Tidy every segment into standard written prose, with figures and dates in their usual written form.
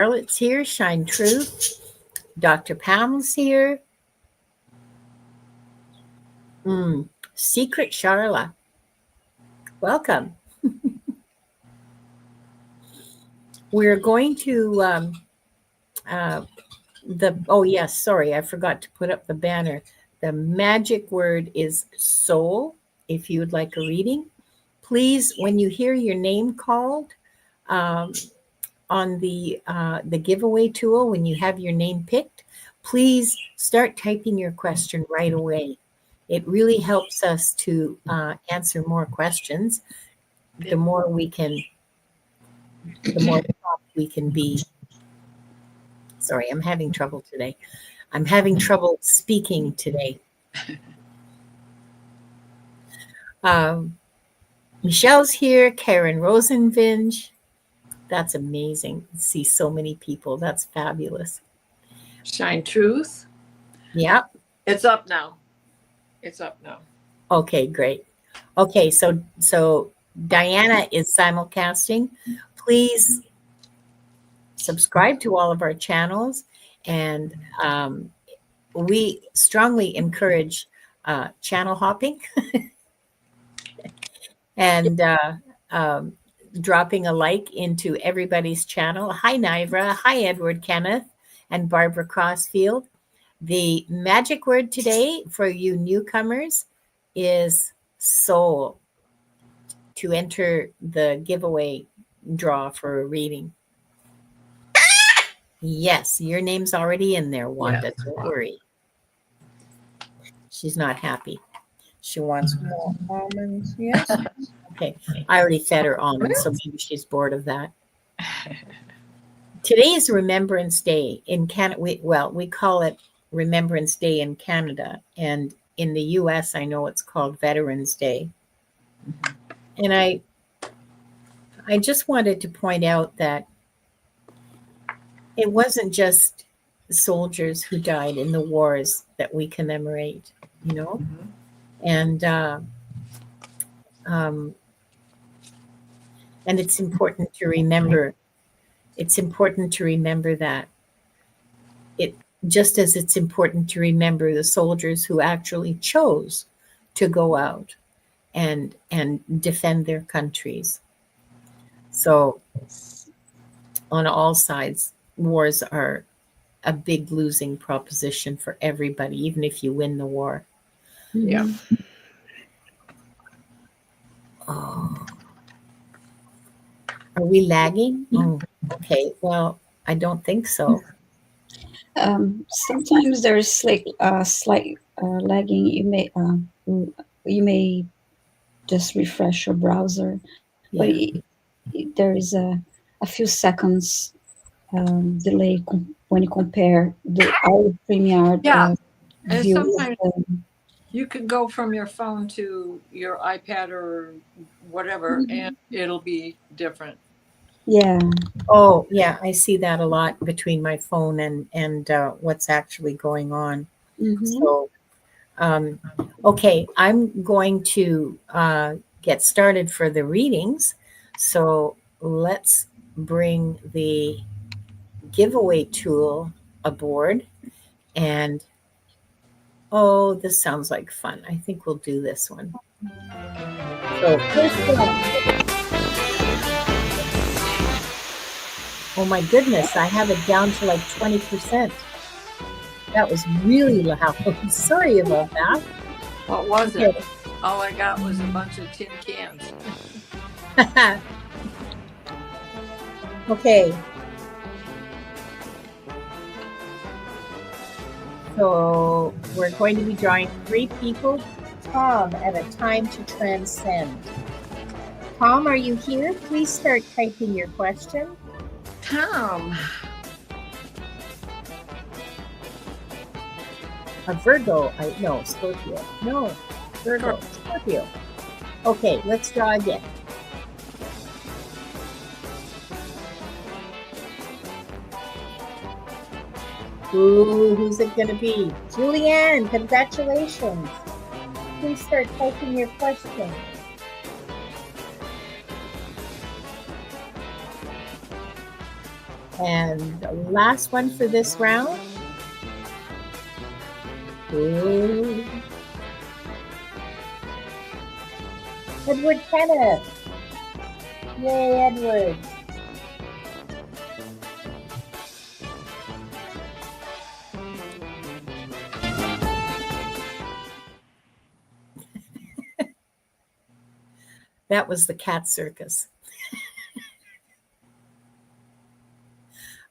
Charlotte's here, Shine Truth. Dr. Pam's here. Secret Charla. Welcome. We're going to yes, sorry, I forgot to put up the banner. The magic word is soul. If you would like a reading, please, when you hear your name called on the giveaway tool, when you have your name picked, please start typing your question right away. It really helps us to answer more questions. The more prompt we can be. Sorry, I'm having trouble today. I'm having trouble speaking today. Michelle's here, Karen Rosenvinge. That's amazing. See so many people. That's fabulous. Shine Truth. Yeah. It's up now. Okay, great. Okay, so Diana is simulcasting. Please subscribe to all of our channels, and we strongly encourage channel hopping and dropping a like into everybody's channel. Hi, Nivra. Hi, Edward Kenneth and Barbara Crossfield. The magic word today for you newcomers is soul to enter the giveaway draw for a reading. Yes, your name's already in there, Wanda. Yes. Don't worry. She's not happy. She wants more almonds. Yes. Okay. I already fed her almonds, so maybe she's bored of that. Today is Remembrance Day in Canada. We call it Remembrance Day in Canada, and in the US, I know it's called Veterans Day. And I just wanted to point out that it wasn't just soldiers who died in the wars that we commemorate, you know, and it's important to remember. It's important to remember that. Just as it's important to remember the soldiers who actually chose to go out and defend their countries. So on all sides, wars are a big losing proposition for everybody, even if you win the war. Yeah. Oh. Are we lagging? Oh, okay. Well, I don't think so. Sometimes there's like slight lagging. You may just refresh your browser, but there is a few seconds delay when you compare our StreamYard. And sometimes you can go from your phone to your iPad or whatever, and it'll be different. Yeah. Oh, yeah. I see that a lot between my phone and what's actually going on. So, okay, I'm going to get started for the readings. So let's bring the giveaway tool aboard. And, oh, this sounds like fun. I think we'll do this one. So first one. Oh my goodness, I have it down to like 20%. That was really loud. Sorry about that. What was it? All I got was a bunch of tin cans. Okay. So we're going to be drawing 3 people. Tom, at a time to transcend. Tom, are you here? Please start typing your question. Tom. A Virgo. No, Scorpio. No, Virgo. Scorpio. Okay, let's draw again. Ooh, who's it going to be? Julianne, congratulations. Please start typing your question. And the last one for this round. Ooh. Edward Kenneth. Yay, Edward. That was the cat circus.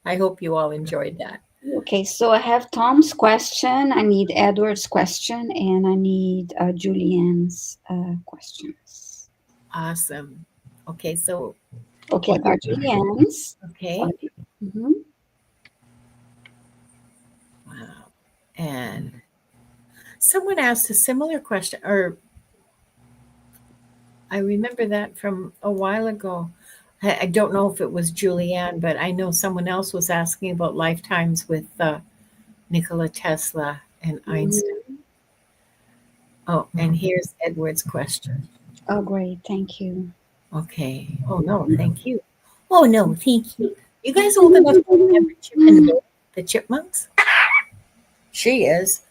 I hope you all enjoyed that. Okay, so I have Tom's question, I need Edward's question, and I need Julianne's questions. Awesome. Okay, so. Okay, I got Julianne's. Okay. Mm-hmm. Wow. And someone asked a similar question, or I remember that from a while ago. I don't know if it was Julianne, but I know someone else was asking about lifetimes with Nikola Tesla and Einstein. Oh, and here's Edward's question. Oh, great. Thank you. Okay. Oh, no, thank you. Oh, no, thank you. You guys old enough to remember Chip and the Chipmunks? She is.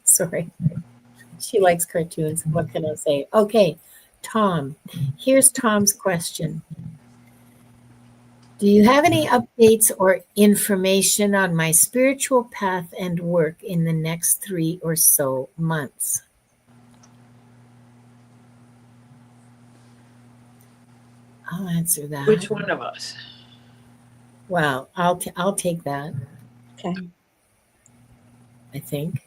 Sorry. She likes cartoons. What can I say? Okay, Tom. Here's Tom's question. Do you have any updates or information on my spiritual path and work in the next 3 or so months? I'll answer that. Which one of us? Well, I'll take that. Okay. I think.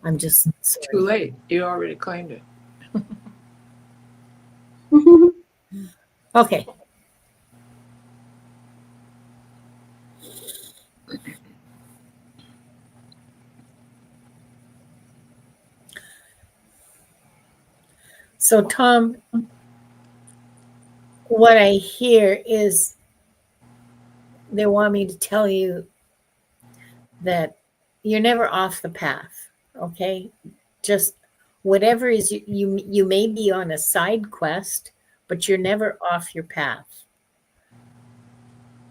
I'm just sorry. Too late. You already claimed it. Okay. So, Tom, what I hear is they want me to tell you that you're never off the path, okay? Just whatever is you may be on a side quest, but you're never off your path.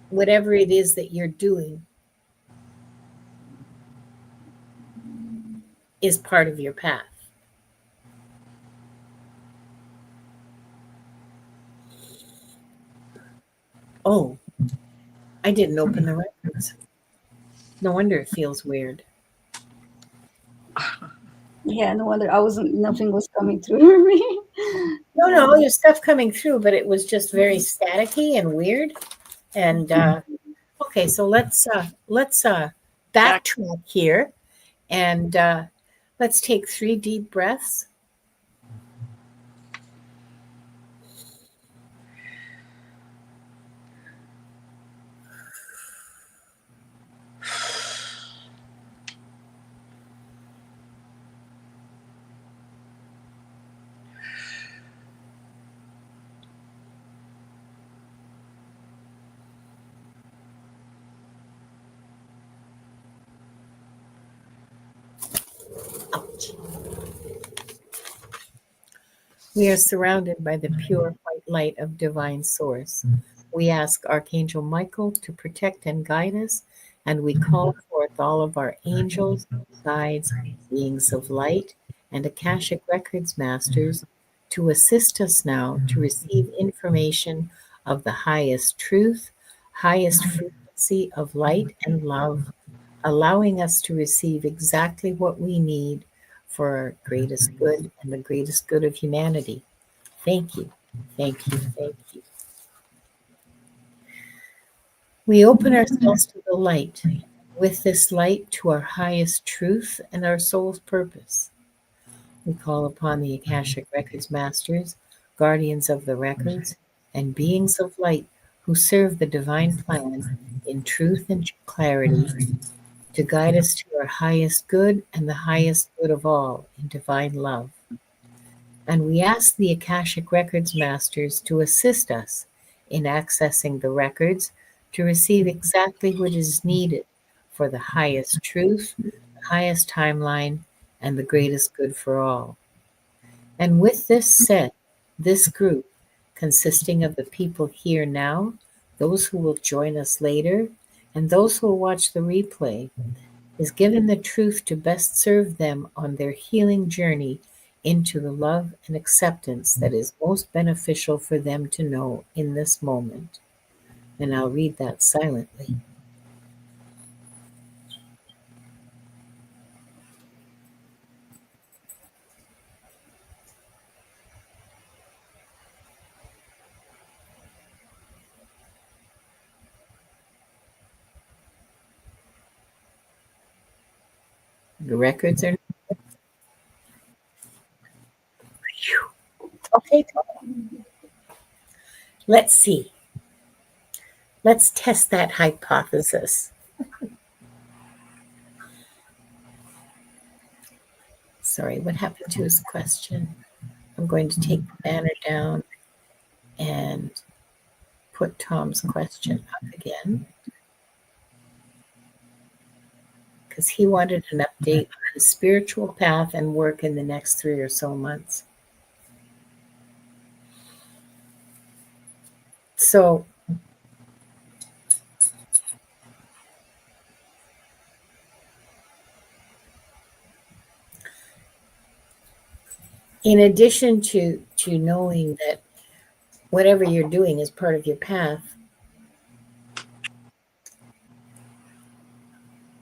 Whatever it is that you're doing is part of your path. Oh, I didn't open the records. No wonder it feels weird. Yeah, no wonder nothing was coming through for me. No, there's stuff coming through, but it was just very staticky and weird. And okay, so let's backtrack here, and let's take 3 deep breaths. Ouch. We are surrounded by the pure white light of divine source. We ask Archangel Michael to protect and guide us, and we call forth all of our angels, guides, beings of light, and Akashic Records masters to assist us now to receive information of the highest truth, highest frequency of light and love, allowing us to receive exactly what we need for our greatest good and the greatest good of humanity. Thank you. Thank you. Thank you. We open ourselves to the light, with this light to our highest truth and our soul's purpose. We call upon the Akashic Records masters, guardians of the records, and beings of light who serve the divine plan in truth and clarity to guide us to our highest good and the highest good of all in divine love. And we ask the Akashic Records masters to assist us in accessing the records to receive exactly what is needed for the highest truth, the highest timeline, and the greatest good for all. And with this said, this group consisting of the people here now, those who will join us later, and those who will watch the replay, is given the truth to best serve them on their healing journey into the love and acceptance that is most beneficial for them to know in this moment. And I'll read that silently. The records are okay. Let's see. Let's test that hypothesis. Sorry, what happened to his question? I'm going to take the banner down and put Tom's question up again, because he wanted an update on his spiritual path and work in the next 3 or so months. So in addition to knowing that whatever you're doing is part of your path,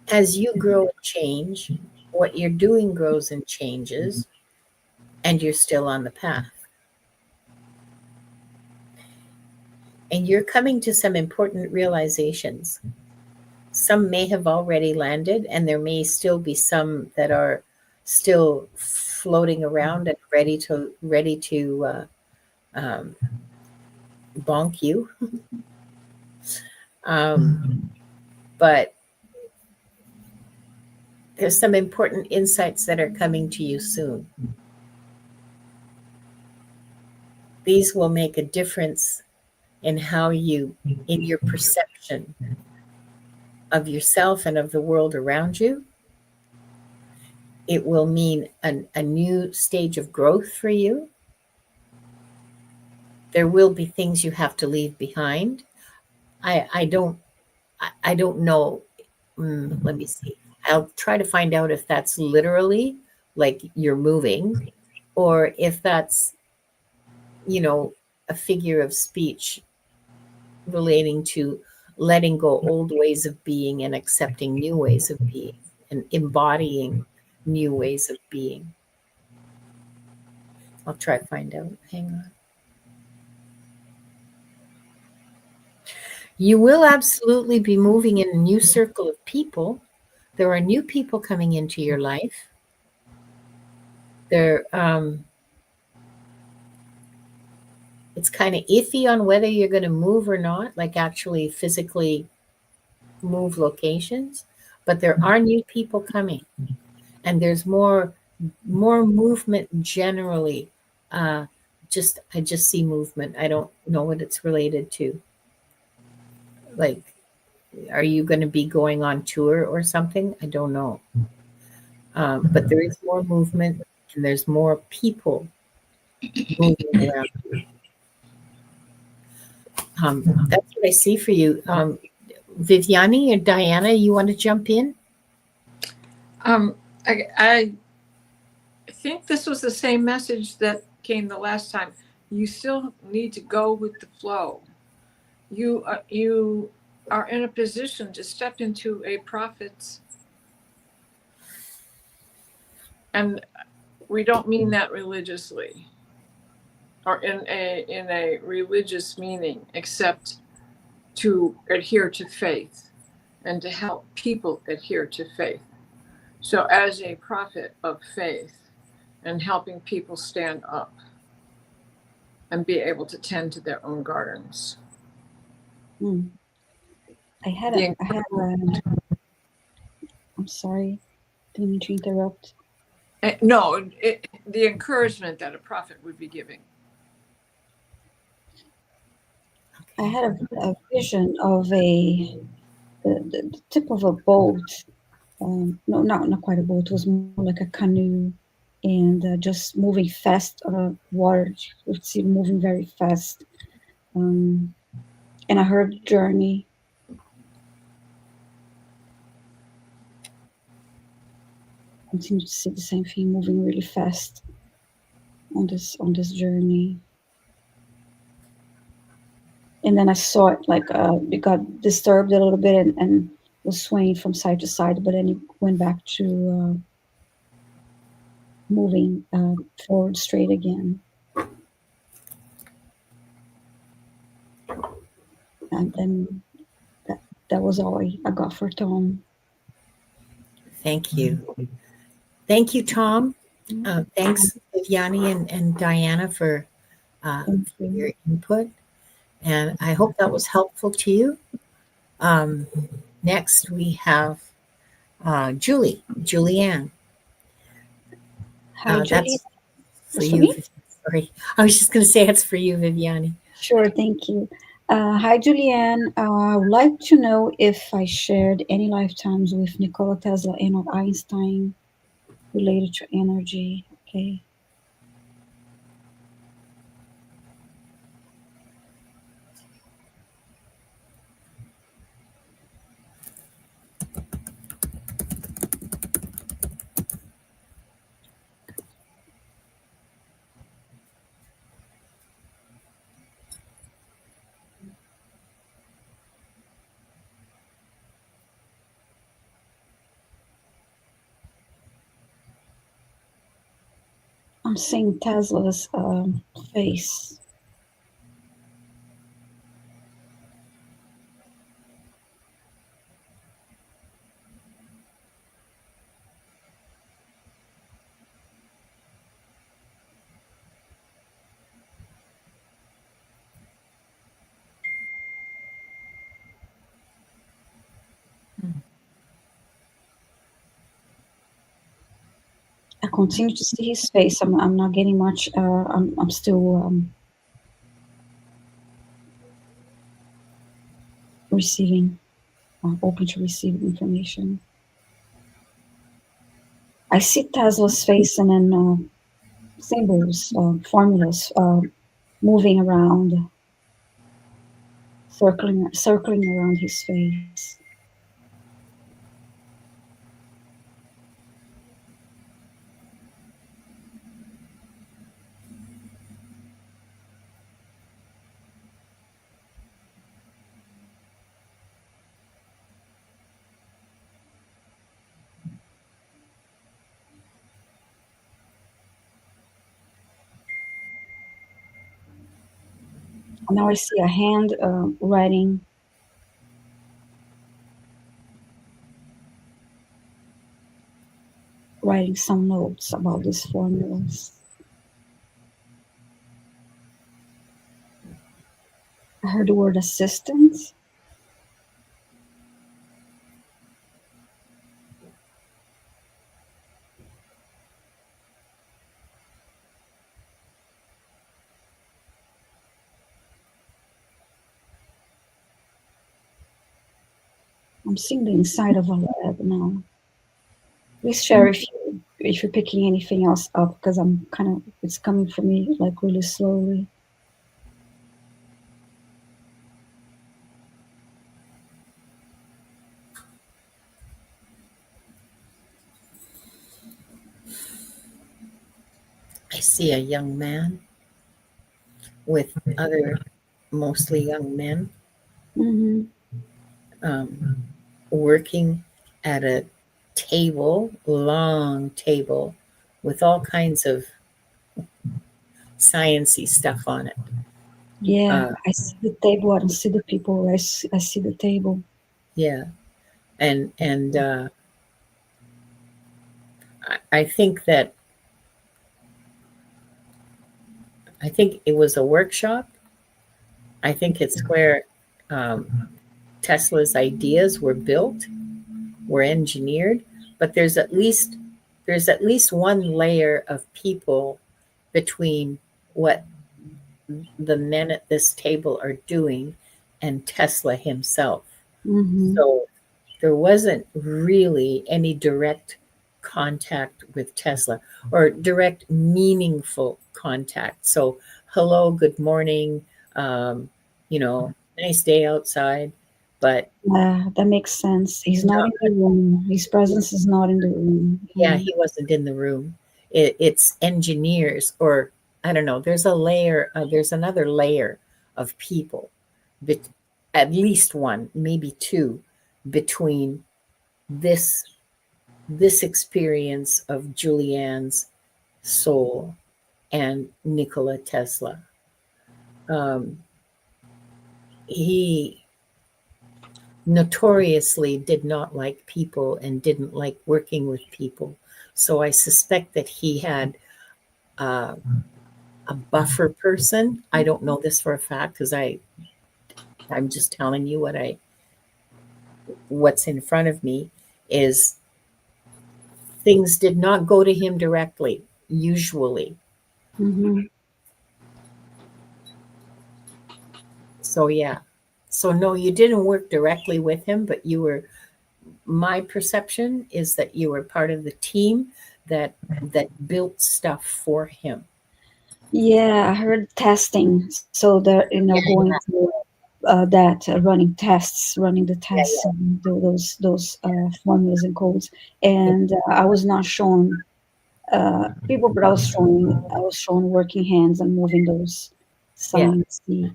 as you grow and change, what you're doing grows and changes, and you're still on the path. And you're coming to some important realizations. Some may have already landed, and there may still be some that are still floating around and ready to bonk you. But there's some important insights that are coming to you soon. These will make a difference in how in your perception of yourself and of the world around you. It will mean a new stage of growth for you. There will be things you have to leave behind. I don't know. Let me see. I'll try to find out if that's literally like you're moving, or if that's, a figure of speech relating to letting go old ways of being and accepting new ways of being and embodying new ways of being. I'll try to find out. Hang on. You will absolutely be moving in a new circle of people. There are new people coming into your life. It's kind of iffy on whether you're going to move or not, like actually physically move locations, but there are new people coming, and there's more movement generally. I just see movement. I don't know what it's related to. Like, are you going to be going on tour or something? I don't know. But there is more movement, and there's more people moving around. That's what I see for you. Viviani or Diana, you want to jump in? I think this was the same message that came the last time. You still need to go with the flow. You are in a position to step into a prophet's, and we don't mean that religiously or in a religious meaning, except to adhere to faith and to help people adhere to faith. So as a prophet of faith and helping people stand up and be able to tend to their own gardens. I'm sorry, didn't mean to interrupt. No, the encouragement that a prophet would be giving. I had a vision of the tip of a boat. No, not quite a boat. It was more like a canoe, and just moving fast on a water. You see moving very fast. And I heard journey. Continue to see the same thing moving really fast on this journey. And then I saw it like it got disturbed a little bit and was swaying from side to side, but then it went back to moving forward straight again. And then that was all I got for Tom. Thank you. Thank you, Tom. Thanks, Viviani and Diana, for your input. And I hope that was helpful to you. Next, we have Julianne. Hi, Julie. That's for you. Sorry, I was just going to say it's for you, Viviani. Sure, thank you. Hi, Julianne. I would like to know if I shared any lifetimes with Nikola Tesla and or Einstein related to energy. Okay. I'm seeing Tesla's face. I continue to see his face. I'm not getting much. I'm still receiving, open to receive information. I see Tesla's face and then symbols, formulas moving around, circling around his face. And now I see a hand writing some notes about these formulas. I heard the word assistant. I'm seeing the inside of a lab now. Please share if you're picking anything else up, because I'm kind of, it's coming for me like really slowly. I see a young man with other mostly young men working at a table, long table, with all kinds of sciencey stuff on it. Yeah, I see the table. I don't see the people. I see the table. Yeah, and I think that it was a workshop. I think it's where Tesla's ideas were built, were engineered, but there's at least one layer of people between what the men at this table are doing and Tesla himself. So there wasn't really any direct contact with Tesla, or direct meaningful contact. So, hello, good morning, nice day outside. But That makes sense. He's not not, in the room. His presence is not in the room. yeah, he wasn't in the room. It's engineers, or I don't know. There's another layer of people, bet, at least one, maybe two, between this this experience of Julianne's soul and Nikola Tesla. Um, he notoriously did not like people and didn't like working with people. So I suspect that he had uh, a buffer person. I don't know this for a fact because I'm just telling you what's in front of me is things did not go to him directly, usually. Mm-hmm. So yeah. So no, you didn't work directly with him, but my perception is that you were part of the team that built stuff for him. Yeah, I heard testing. So they're Yeah, going through that running the yeah, tests, yeah, and those formulas and codes. And I was not shown people, but I was shown working hands and moving those yeah, signs, the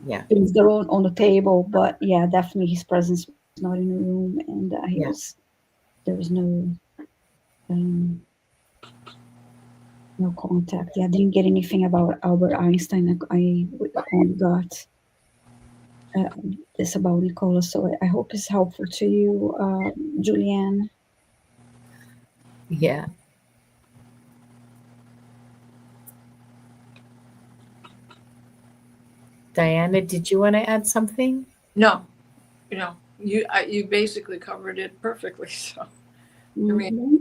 yeah, things that are on the table. But yeah, definitely his presence was not in the room, and yeah. there was um, no contact. Yeah, I didn't get anything about Albert Einstein. I only got this about Nicola. So I hope it's helpful to you, Julianne. Yeah. Diana, did you want to add something? No, you basically covered it perfectly. So I mean, Hmm.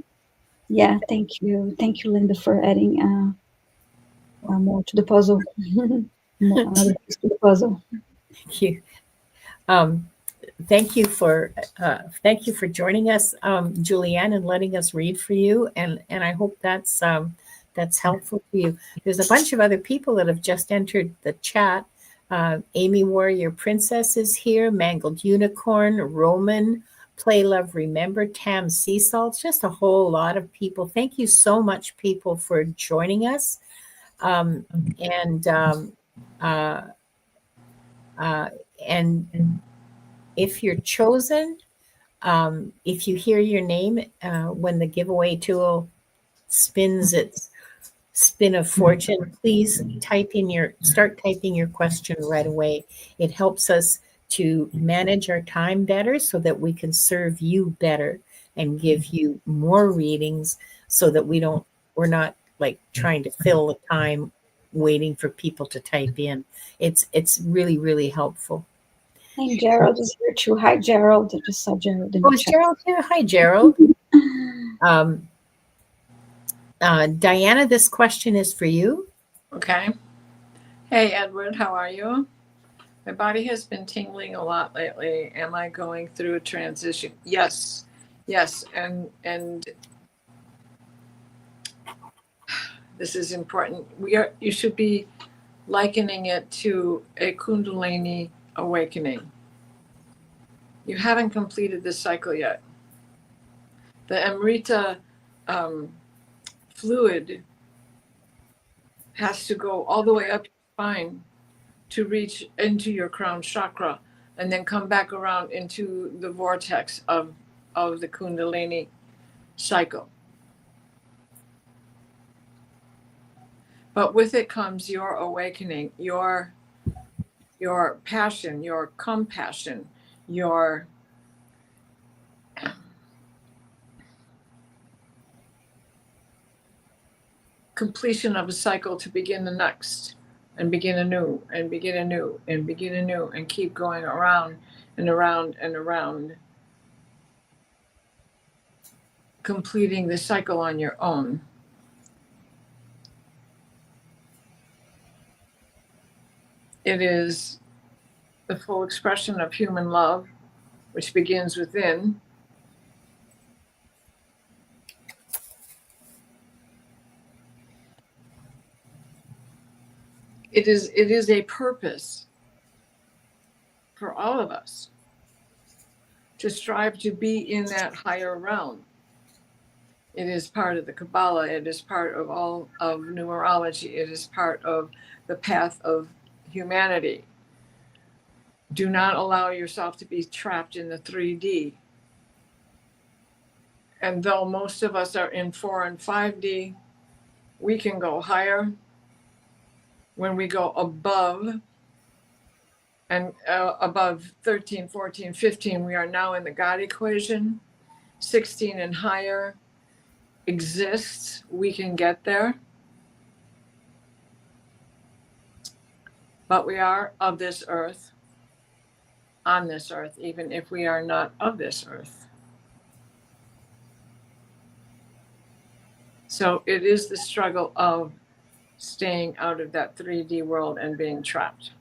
Yeah, thank you, Linda, for adding more to the puzzle. Another piece to the puzzle. Thank you. Um, thank you for joining us, Julianne, and letting us read for you. And I hope that's helpful to you. There's a bunch of other people that have just entered the chat. Amy Warrior Princess is here. Mangled Unicorn, Roman, Play Love Remember, Tam Sea Salt. Just a whole lot of people. Thank you so much, people, for joining us. Um, and uh, uh, and if you're chosen, if you hear your name when the giveaway tool spins its spin of fortune, please start typing your question right away. It helps us to manage our time better so that we can serve you better and give you more readings so that we're not like trying to fill the time waiting for people to type in. It's really, really helpful. And Gerald is here too. Hi, Gerald. I just saw Gerald in Oh, the is chat. Gerald here? Hi, Gerald. Um, Diana, this question is for you. okay. Hey, Edward, how are you? My body has been tingling a lot lately. Am I going through a transition? Yes, yes, and this is important. You should be likening it to a Kundalini awakening. You haven't completed this cycle yet. The Amrita fluid has to go all the way up your spine to reach into your crown chakra and then come back around into the vortex of the Kundalini cycle. But with it comes your awakening, your passion, your compassion, your completion of a cycle to begin the next and begin anew and begin anew and begin anew and keep going around and around and around, completing the cycle on your own. It is the full expression of human love, which begins within, it is a purpose for all of us to strive to be in that higher realm. It is part of the Kabbalah. It is part of all of numerology. It is part of the path of humanity. Do not allow yourself to be trapped in the 3D. And though most of us are in 4 and 5D, we can go higher when we go above. And above 13, 14, 15, we are now in the God equation. 16 and higher exists. We can get there. But we are of this earth, on this earth, even if we are not of this earth. So it is the struggle of staying out of that 3D world and being trapped.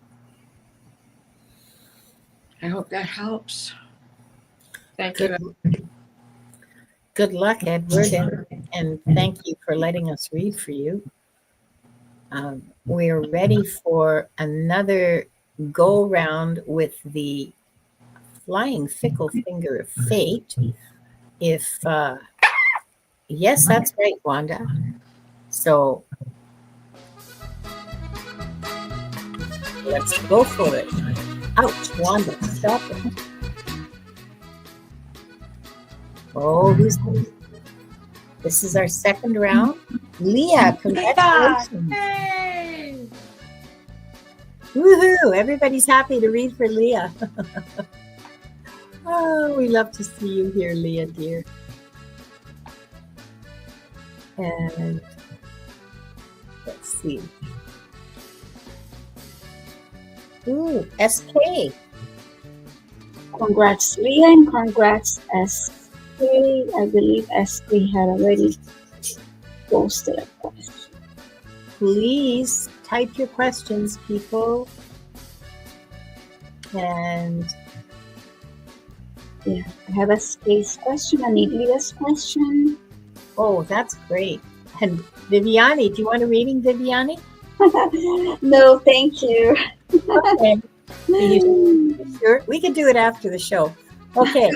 I hope that helps. Thank you. Good luck, Edward, and thank you for letting us read for you. We are ready for another go round with the flying fickle finger of fate. If yes, that's right, Wanda. So let's go for it. Ouch, Wanda, stop it. Oh, this is our second round. Leah, congratulations. Hey! Woohoo! Everybody's happy to read for Leah. Oh, we love to see you here, Leah, dear. And let's see. Ooh, SK. Congrats, Leah, and congrats, SK. I believe SK had already posted a question. Please type your questions, people. And yeah, I have SK's question. I need Leah's question. oh, that's great. And Viviani, do you want a reading, Viviani? No, thank you. Okay. Sure. We can do it after the show. Okay.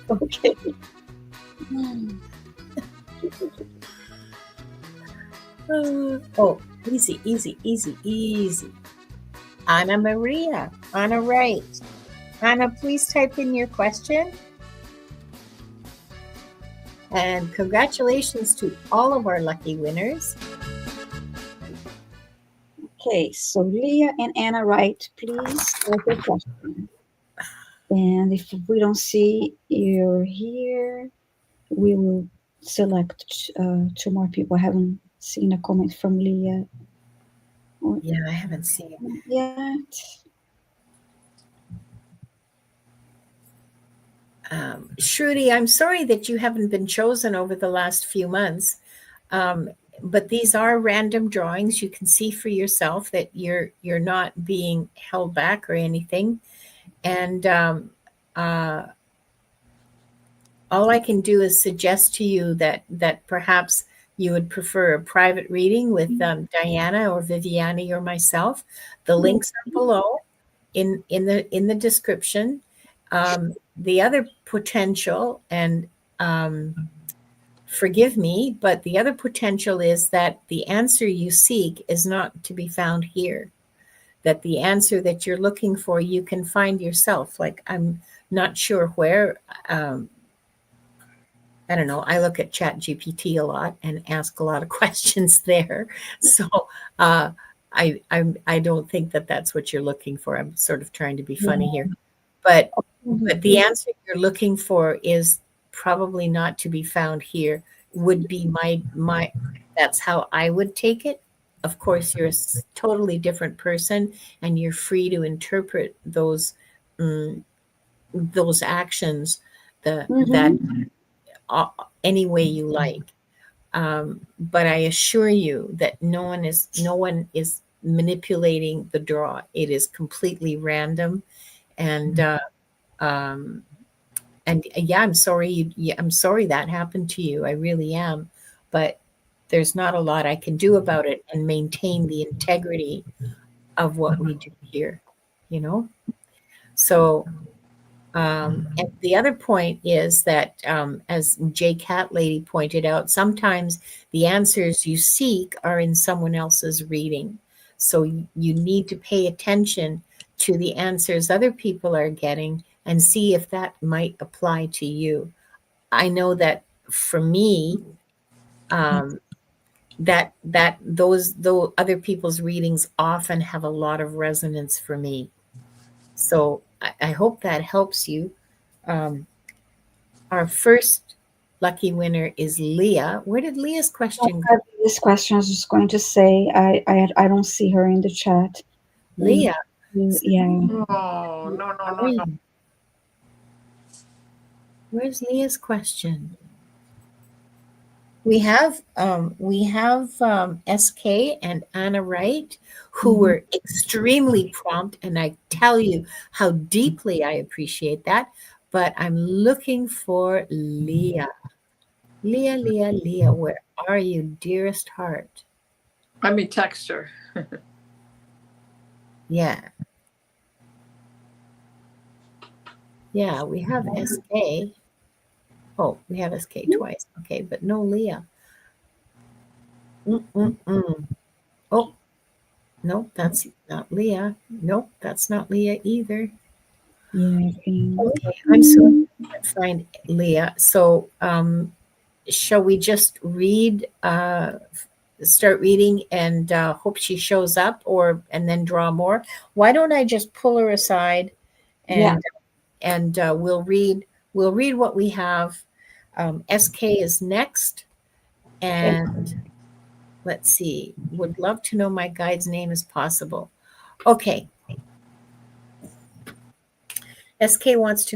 Okay. Oh, easy, easy, easy, easy. Anna Maria, Anna Wright. Anna, please type in your question. And congratulations to all of our lucky winners. Okay, so Leah and Anna Wright, please type your question. And if we don't see you're here, we will select 2 more people. I haven't seen a comment from Leah Yeah, I haven't seen it yet. Shruti, I'm sorry that you haven't been chosen over the last few months. But these are random drawings. You can see for yourself that you're not being held back or anything. And all I can do is suggest to you that perhaps you would prefer a private reading with Diana or Viviani or myself. The links are below in the description. The other potential, and forgive me, but the other potential is that the answer you seek is not to be found here. That the answer that you're looking for, you can find yourself. Like, I'm not sure where. I don't know. I look at ChatGPT a lot and ask a lot of questions there. So I don't think that that's what you're looking for. I'm sort of trying to be funny here, but the answer you're looking for is probably not to be found here. Would be my. That's how I would take it. Of course, you're a totally different person, and you're free to interpret those actions that any way you like. But I assure you that no one is manipulating the draw. It is completely random, and yeah, I'm sorry. I'm sorry that happened to you. I really am. But there's not a lot I can do about it and maintain the integrity of what we do here, you know? So, and the other point is that, as J Cat Lady pointed out, sometimes the answers you seek are in someone else's reading. So you need to pay attention to the answers other people are getting and see if that might apply to you. I know that for me, that those other people's readings often have a lot of resonance for me. So I hope that helps you. Um, our first lucky winner is Leah. Where did Leah's question go? This question, I was just going to say, I don't see her in the chat. Leah, Yeah. Oh, no, no, no, no. where's Leah's question? We have SK and Anna Wright, who were extremely prompt, and I tell you how deeply I appreciate that. But I'm looking for Leah. Leah, Leah, Leah, where are you, dearest heart? Let me text her. Yeah. Yeah, we have SK. Oh, we have SK twice. Okay, but no Leah. Mm-mm-mm. Oh, no, that's not Leah. Nope, that's not Leah either. Yeah, I think. Okay, I'm sorry, I can't find Leah. So, shall we just start reading and hope she shows up, and then draw more? Why don't I just pull her aside Yeah. and we'll read what we have. SK is next, Okay. and let's see. Would love to know my guide's name as possible. Okay. SK wants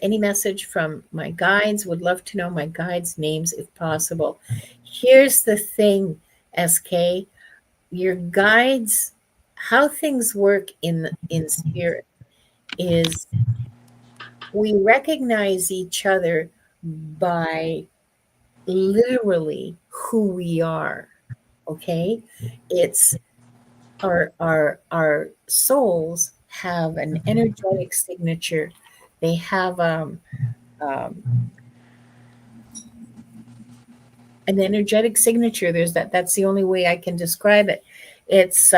any message from my guides. Would love to know my guides' names if possible. Here's the thing, SK. Your guides, how things work in spirit is we recognize each other by literally who we are. Okay? It's our souls have an energetic signature. They have um, an energetic signature. That's the only way I can describe it. It's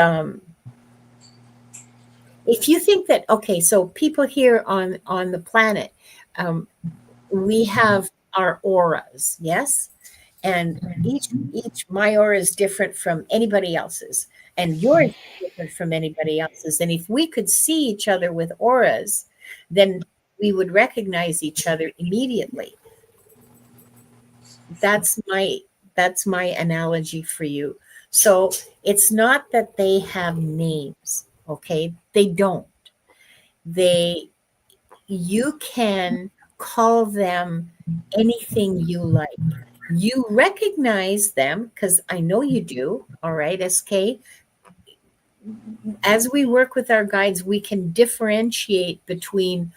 if you think that, okay, so people here on the planet, um, we have our auras, yes, and each my aura is different from anybody else's, and yours is different from anybody else's. And if we could see each other with auras, then we would recognize each other immediately. That's my analogy for you. So it's not that they have names, okay? They don't. They You can call them anything you like. You recognize them because I know you do. All right, SK. As we work with our guides, we can differentiate between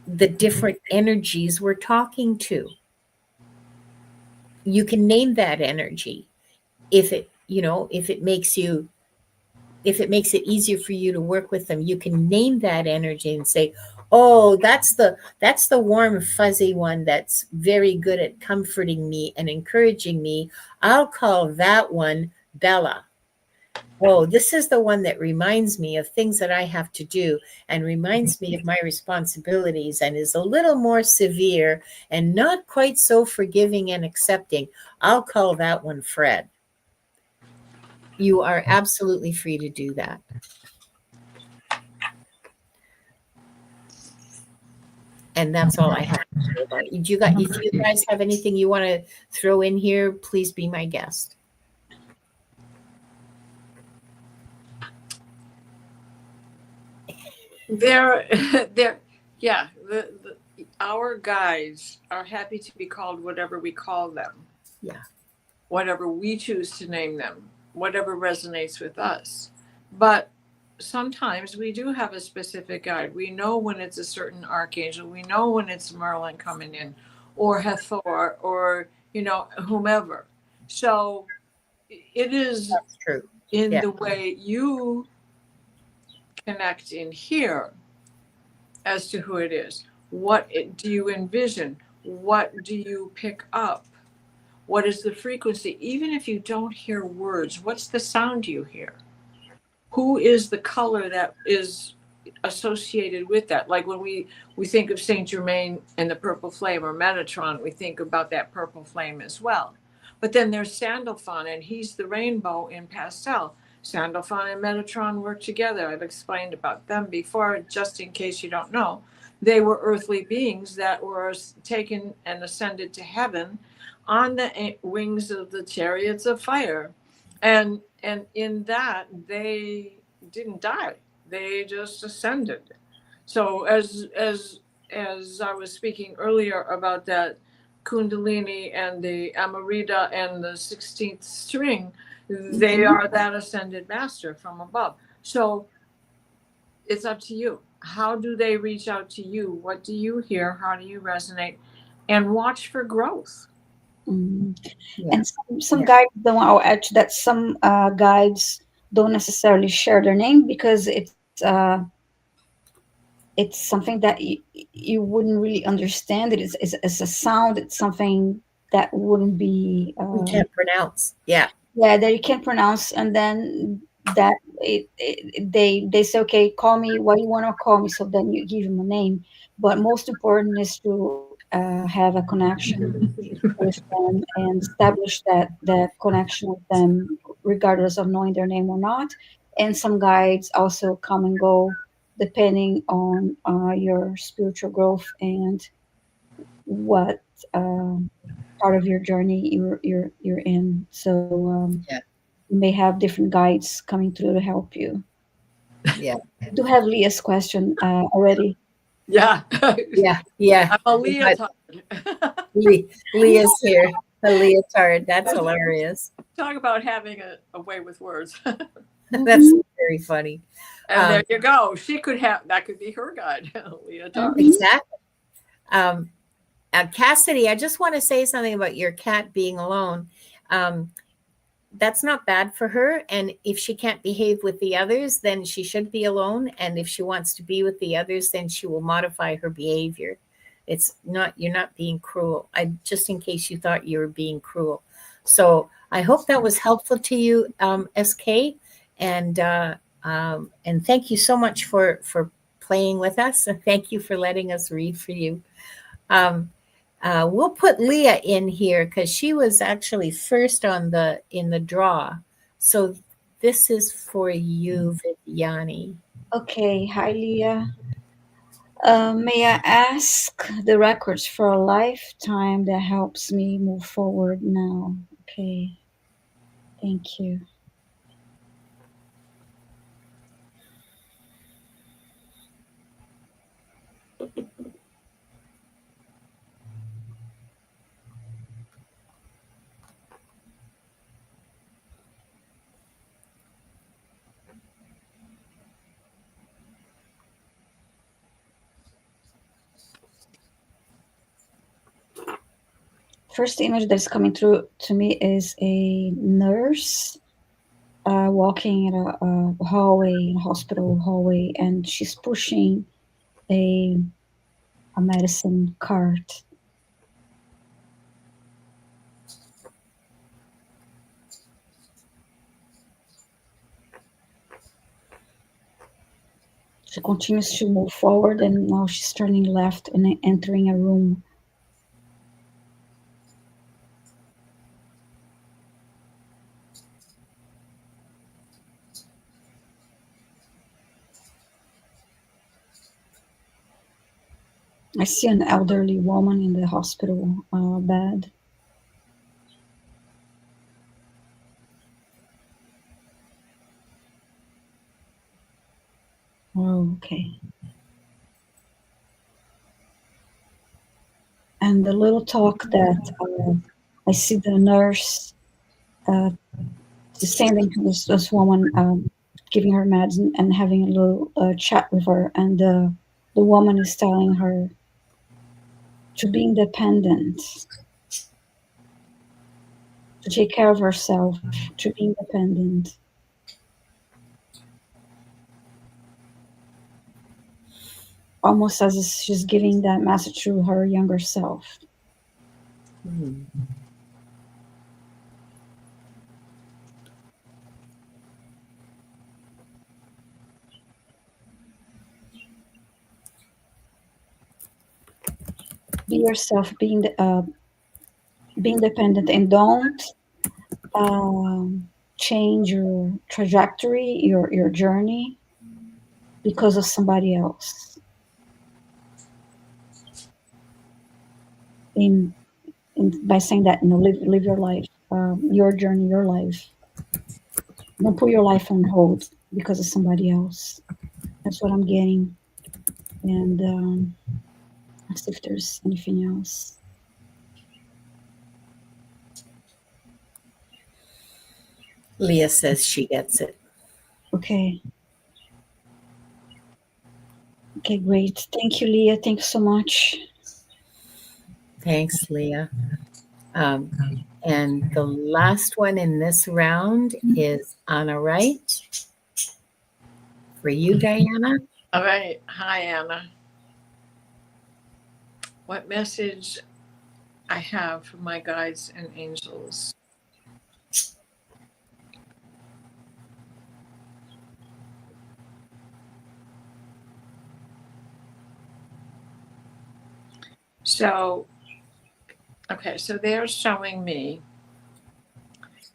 the different energies we're talking to. You can name that energy if it makes it easier for you to work with them. You can name that energy and say, oh, that's the warm fuzzy one that's very good at comforting me and encouraging me. I'll call that one Bella. Oh, this is the one that reminds me of things that I have to do and reminds me of my responsibilities and is a little more severe and not quite so forgiving and accepting. I'll call that one Fred. You are absolutely free to do that. And that's all I have to say about it. If you guys have anything you want to throw in here, please be my guest. Yeah, our guides are happy to be called whatever we call them. Yeah. Whatever we choose to name them, whatever resonates with us. But sometimes we do have a specific guide. We know when it's a certain archangel. We know when it's Merlin coming in, or Hathor, or whomever. So it is That's true. in Yeah. the way you connect in here as to who it is. Do you envision? What do you pick up? What is the frequency? Even if you don't hear words, what's the sound you hear? Who is the color that is associated with that? Like when we think of Saint Germain and the purple flame, or Metatron, we think about that purple flame as well. But then there's Sandalphon, and he's the rainbow in pastel. Sandalphon and Metatron work together. I've explained about them before, just in case you don't know. They were earthly beings that were taken and ascended to heaven on the wings of the chariots of fire. And in that, they didn't die. They just ascended. So as I was speaking earlier about that Kundalini and the Amarita and the 16th string, they are that ascended master from above. So it's up to you. How do they reach out to you? What do you hear? How do you resonate? And watch for growth. Mm. Yeah. And some guides don't. I'll add to that. Some guides don't necessarily share their name because it's something that you wouldn't really understand. It's a sound. It's something that wouldn't be. We can't pronounce. Yeah. Yeah, that you can't pronounce, and then that they say, okay, call me what you want to call me. So then you give them a name. But most important is to have a connection with them and establish that connection with them, regardless of knowing their name or not. And some guides also come and go depending on your spiritual growth and what part of your journey you're in. So Yeah. you may have different guides coming through to help you. Yeah. I do have Leah's question already. Yeah. Yeah. Yeah. I'm a But leotard. Leah's here. The leotard. That's hilarious. Talk about having a way with words. That's very funny. And there you go. She could have, that could be her guide, leotard. Exactly. Cassidy, I just want to say something about your cat being alone. That's not bad for her. And if she can't behave with the others, then she should be alone. And if she wants to be with the others, then she will modify her behavior. It's not, you're not being cruel. Just in case you thought you were being cruel. So I hope that was helpful to you, SK. And thank you so much for playing with us. And thank you for letting us read for you. We'll put Leah in here because she was actually first in the draw. So this is for you, Viviani. Okay, hi Leah. May I ask the records for a lifetime that helps me move forward now? Okay, thank you. First image that's coming through to me is a nurse walking in a hallway, a hospital hallway, and she's pushing a medicine cart. She continues to move forward, and now she's turning left and entering a room. I see an elderly woman in the hospital bed. Oh, okay. And the little talk that I see the nurse standing to this woman, giving her meds and having a little chat with her. And the woman is telling her to be independent. to take care of herself, to be independent. Almost as if she's giving that message to her younger self. Hmm. Be yourself, be independent, and don't change your trajectory, your journey because of somebody else. In, by saying that, live your life, your journey, your life. Don't put your life on hold because of somebody else. That's what I'm getting. And let's see if there's anything else. Leah says she gets it. Okay. Okay, great. Thank you, Leah. Thanks so much. Thanks, Leah. And the last one in this round is Anna Wright. For you, Diana. All right. Hi, Anna. What message I have for my guides and angels? So, okay, so they're showing me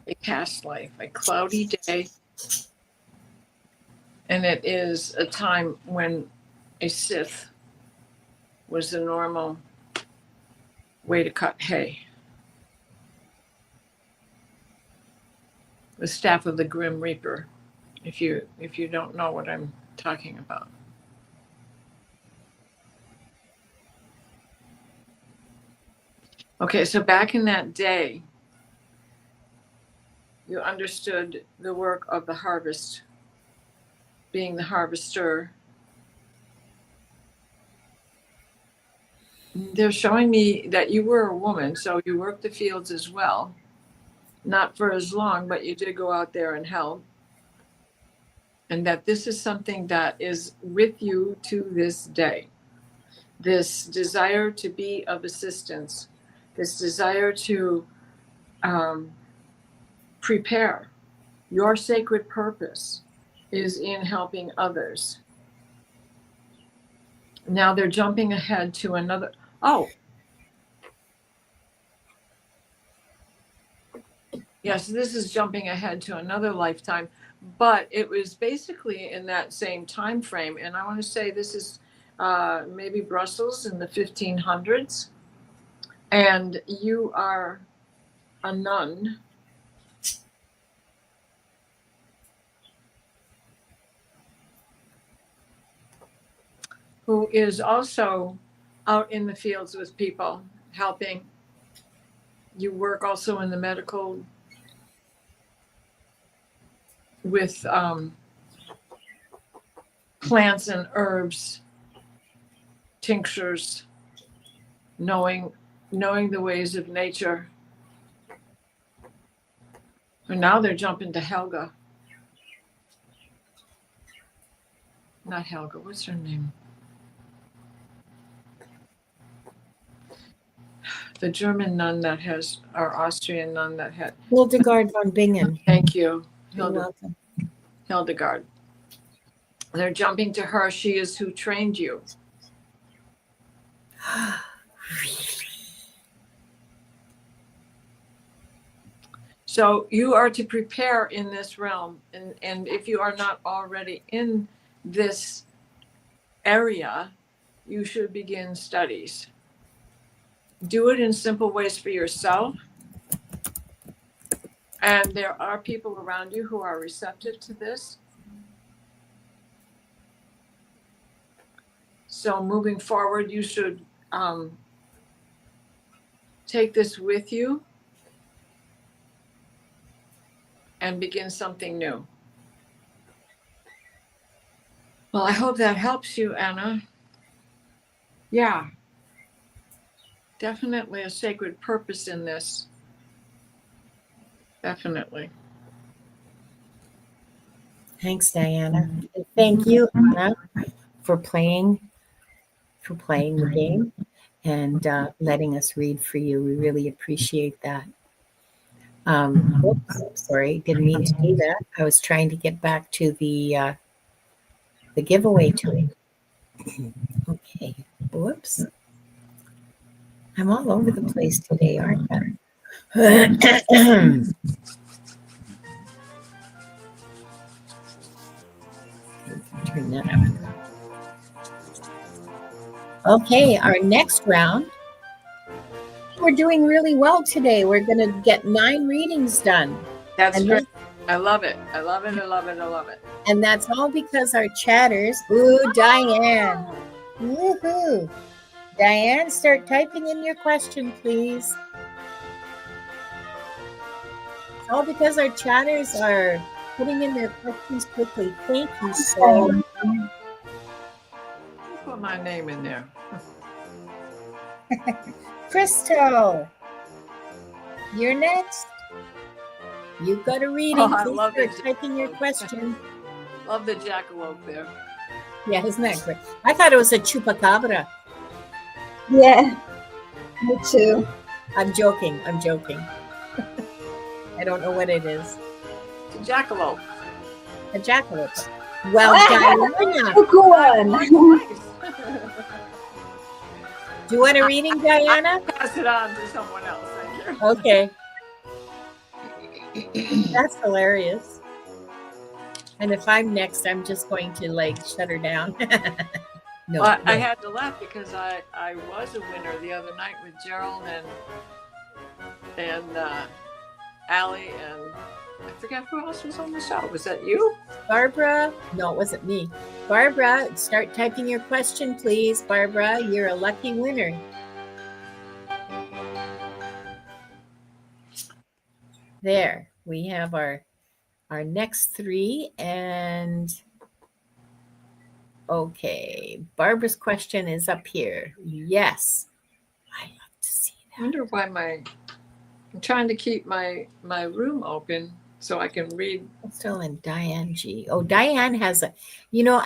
a past life, a cloudy day, and it is a time when a scythe was the normal way to cut hay. The staff of the Grim Reaper, if you don't know what I'm talking about. Okay, so back in that day, you understood the work of the harvest, being the harvester. They're showing me that you were a woman, so you worked the fields as well. Not for as long, but you did go out there and help. And that this is something that is with you to this day. This desire to be of assistance, this desire to prepare. Your sacred purpose is in helping others. Now they're jumping ahead to another. Oh, yes, this is jumping ahead to another lifetime, but it was basically in that same time frame. And I want to say this is maybe Brussels in the 1500s, and you are a nun who is also out in the fields with people, helping. You work also in the medical with plants and herbs, tinctures, knowing the ways of nature. And now they're jumping to Helga. Not Helga, what's her name? The German nun that has, or Austrian nun that had. Hildegard von Bingen. Thank you. You're welcome. Hildegard. They're jumping to her. She is who trained you. So you are to prepare in this realm. And if you are not already in this area, you should begin studies. Do it in simple ways for yourself. And there are people around you who are receptive to this. So moving forward, you should take this with you and begin something new. Well, I hope that helps you, Anna. Yeah, definitely a sacred purpose in this. Definitely. Thanks, Diana. And thank you, Anna, for playing the game and letting us read for you. We really appreciate that. Whoops, sorry, didn't mean to do that. I was trying to get back to the giveaway tool. Okay, whoops. I'm all over the place today, aren't I? Turn that up. Okay, our next round. We're doing really well today. We're going to get 9 readings done. That's And great. I love it. I love it. I love it. I love it. And that's all because our chatters. Ooh, Diane. Woohoo. Diane, start typing in your question, please. It's all because our chatters are putting in their questions quickly. Thank you so much. Put my name in there. Crystal, you're next. You've got a reading. Oh, I Please love start it. typing your question. Love the jackalope there. Yeah, isn't that great? I thought it was a chupacabra. Yeah, me too. I'm joking. I'm joking. I don't know what it is. It's a jackalope. A jackalope. Well, Diana, Good one. do you want a reading, Diana? Pass it on to someone else. Thank you. Okay. That's hilarious. And if I'm next, I'm just going to shut her down. No, Well, I no. had to laugh because I was a winner the other night with Gerald and Allie and I forgot who else was on the show. Was that you? Barbara? No, it wasn't me. Barbara, start typing your question, please. Barbara, you're a lucky winner. There, we have our next 3 and okay, Barbara's question is up here. Yes. I love to see I wonder why I'm trying to keep my room open so I can read. Crystal and Diane G. Oh, Diane has I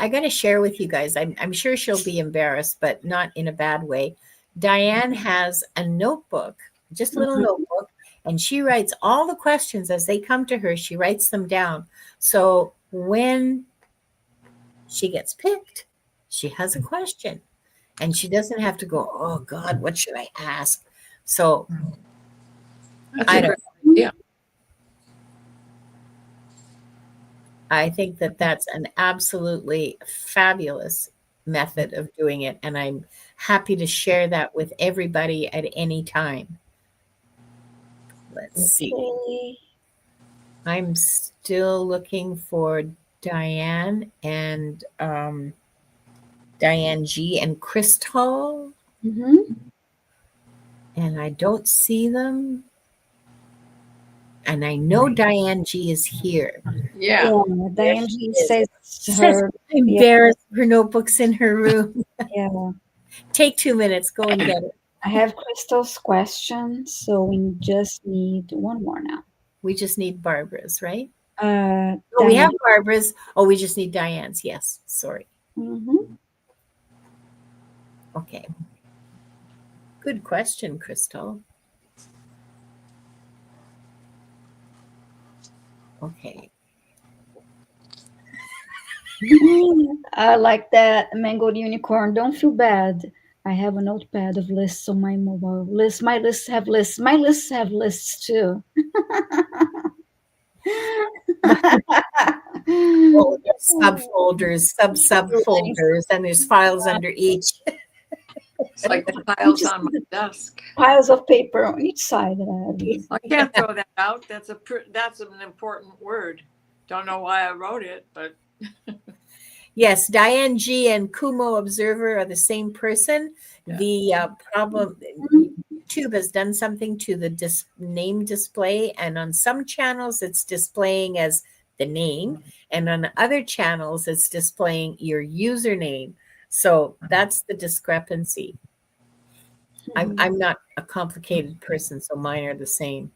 got to share with you guys. I'm sure she'll be embarrassed, but not in a bad way. Diane has a notebook, just a little notebook, and she writes all the questions as they come to her. She writes them down. So when she gets picked, she has a question and she doesn't have to go, oh God, what should I ask? So That's a great idea. I think that that's an absolutely fabulous method of doing it. And I'm happy to share that with everybody at any time. Let's see. Okay. I'm still looking for Diane and Diane G and Crystal. Mm-hmm. And I don't see them. And I know Diane G is here. Yeah. Diane she says is. her. Embarrassed, her notebook's in her room. Yeah. Take 2 minutes. Go and get it. I have Crystal's question, so we just need one more now. We just need Barbara's, right? Oh, we have Barbara's. Oh, we just need Diane's. Yes. Sorry. Mm-hmm. Okay. Good question, Crystal. Okay. I like that, Mangled Unicorn. Don't feel bad. I have a notepad of lists on my mobile. My lists have lists. My lists have lists too. Oh, there's subfolders, subfolders, and there's files under each. It's like the piles on my desk. Piles of paper on each side that I can't throw that out. That's an important word. Don't know why I wrote it, but yes, Diane G and Kumo Observer are the same person. Yeah. The problem, YouTube has done something to the name display, and on some channels it's displaying as the name, and on other channels it's displaying your username. So that's the discrepancy. I'm not a complicated person, so mine are the same.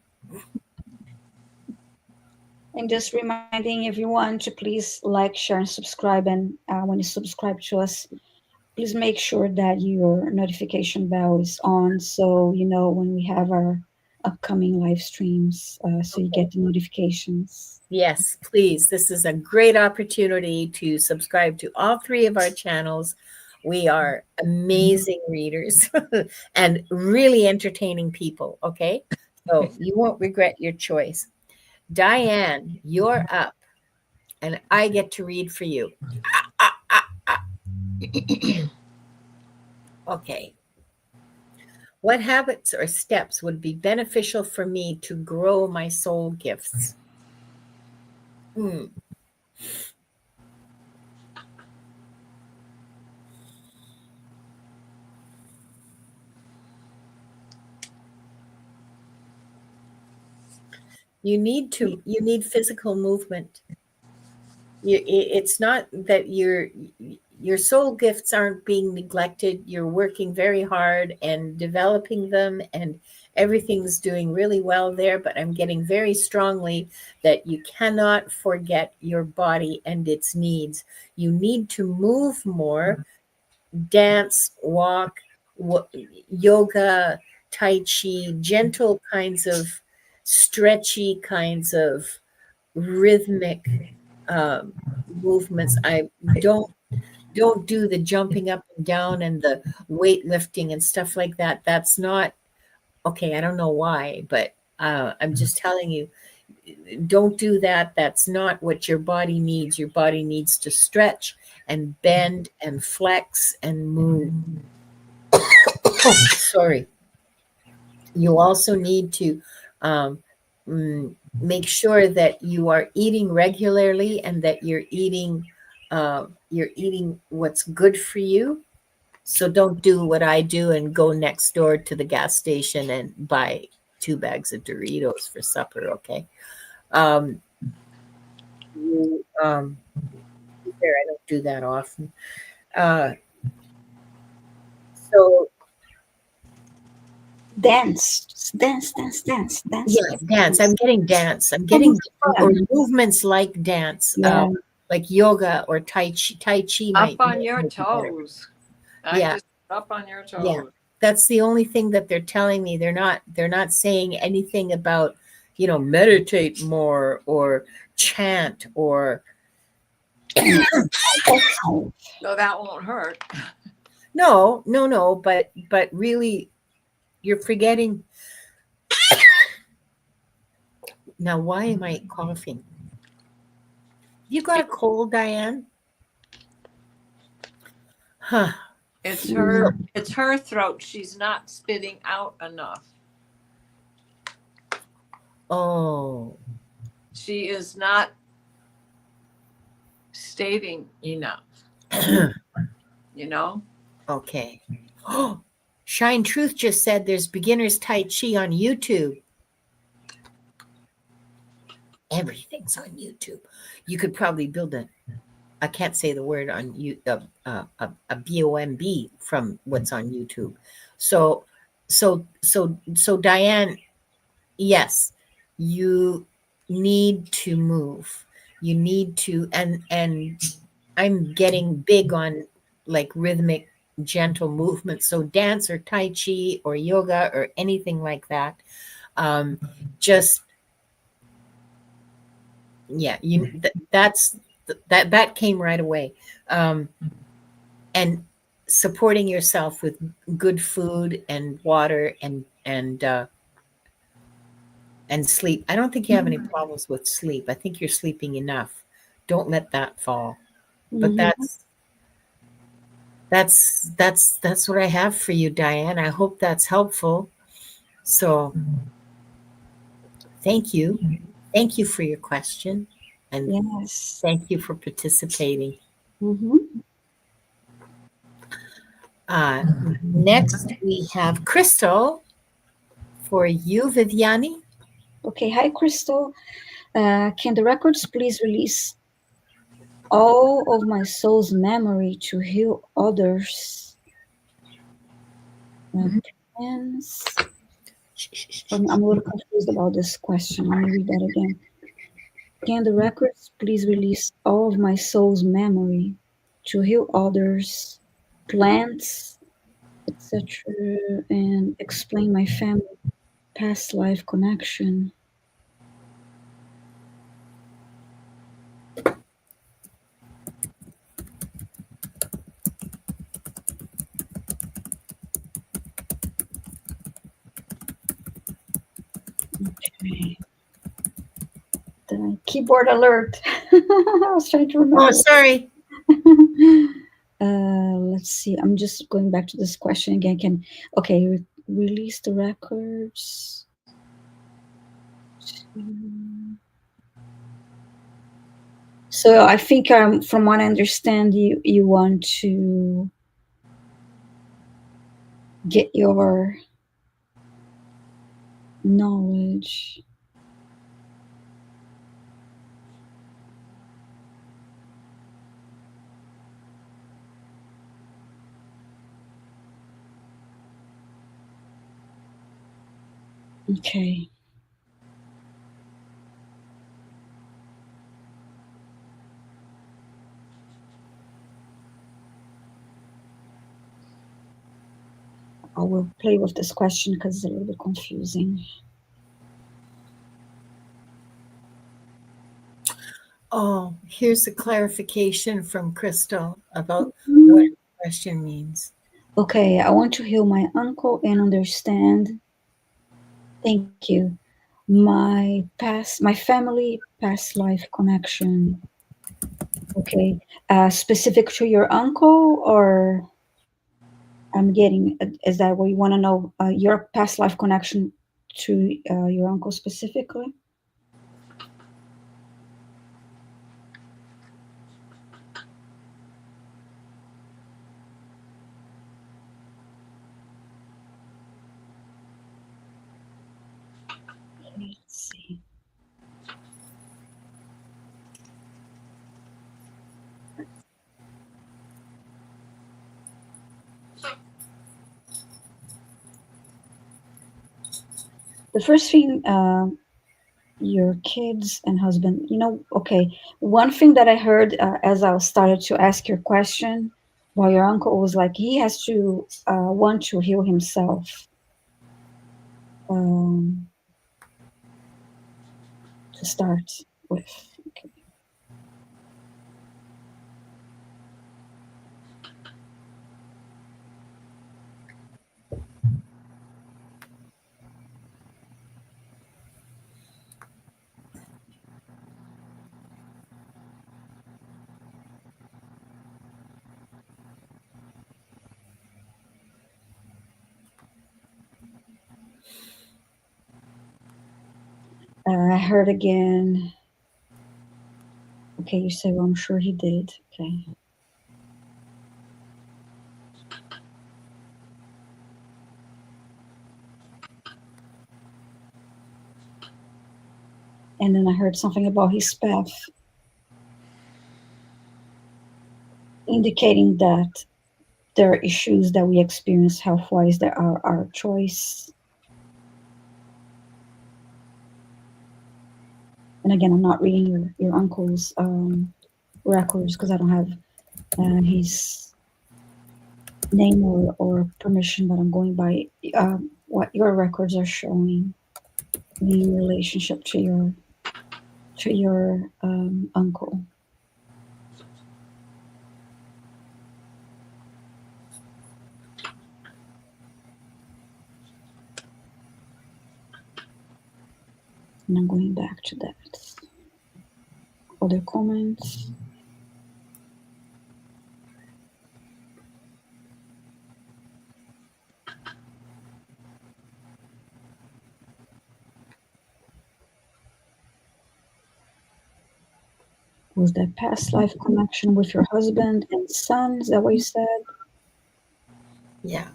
And just reminding everyone to please like, share, and subscribe. And when you subscribe to us, please make sure that your notification bell is on so you know when we have our upcoming live streams, so you get the notifications. Yes, please. This is a great opportunity to subscribe to all three of our channels. We are amazing readers and really entertaining people. Okay. So you won't regret your choice. Diane, you're up and I get to read for you. Okay. What habits or steps would be beneficial for me to grow my soul gifts? Hmm. You need physical movement. It's not that your soul gifts aren't being neglected. You're working very hard and developing them, and everything's doing really well there. But I'm getting very strongly that you cannot forget your body and its needs. You need to move more, dance, walk, yoga, tai chi, gentle kinds of stretchy kinds of rhythmic um, movements. I don't do the jumping up and down and the weightlifting and stuff like that. That's not okay. I don't know why, but I'm just telling you, don't do that. That's not what your body needs. Your body needs to stretch and bend and flex and move. Sorry. You also need to um, make sure that you are eating regularly and that you're eating what's good for you. So don't do what I do and go next door to the gas station and buy 2 bags of Doritos for supper. Okay. Um, you, there, I don't do that often. Uh, so Dance. yeah, dance. I'm getting dance. I'm So getting much or fun. movements like dance, Yeah. like yoga or tai chi. Tai chi Up might on your be better. toes. I Yeah, just up on your yeah. toes. That's the only thing that they're telling me. They're not saying anything about, meditate more or chant or Excellent. So that won't hurt. no, no, no, but really you're forgetting. Now, why am I coughing? You got a cold, Diane? Huh. It's Mm, her throat. She's not spitting out enough. Oh, She is not stating enough, you know? okay. Shine Truth just said there's beginners Tai Chi on YouTube. Everything's on YouTube. You could probably build I can't say the word on you, a BOMB from what's on YouTube. So, so Diane, yes, you need to move. You need to, and I'm getting big on like rhythmic, gentle movement. So dance or Tai Chi or yoga or anything like that. Um, just yeah, that came right away. Um, and supporting yourself with good food and water and sleep. I don't think you have any problems with sleep. I think you're sleeping enough. Don't let that fall. But mhm. that's what I have for you, Diane. I hope that's helpful. So thank you. Thank you for your question and Yes. thank you for participating. Hmm. Uh, Next we have Crystal for you, Viviani. Okay. Hi, Crystal. Can the records please release all of my soul's memory to heal others? Plans. I'm a little confused about this question. Let me read that again. Can the records please release all of my soul's memory to heal others, plants, etc., and explain my family past life connection? Okay. The keyboard alert. I was trying to remember. Oh, sorry. Let's see. I'm just going back to this question again. Release the records. So I think from what I understand, you want to get your knowledge. Okay. I will play with this question because it's a little bit confusing. Oh, here's a clarification from Crystal about what the question means. Okay, I want to heal my uncle and understand. Thank you. My family past life connection. Okay, specific to your uncle, or I'm getting, is that what you want to know? Your past life connection to your uncle specifically? Let's see. The first thing, your kids and husband, okay. One thing that I heard as I started to ask your question while your uncle was like, he has to want to heal himself. To start with. Okay. I heard again. Okay, you say, well, I'm sure he did. Okay. And then I heard something about his path, indicating that there are issues that we experience health-wise that are our choice. And again, I'm not reading your uncle's records because I don't have his name or permission, but I'm going by what your records are showing in relationship to your uncle. And I'm going back to that. Other comments? Was that past life connection with your husband and son? Is that what you said? Yeah,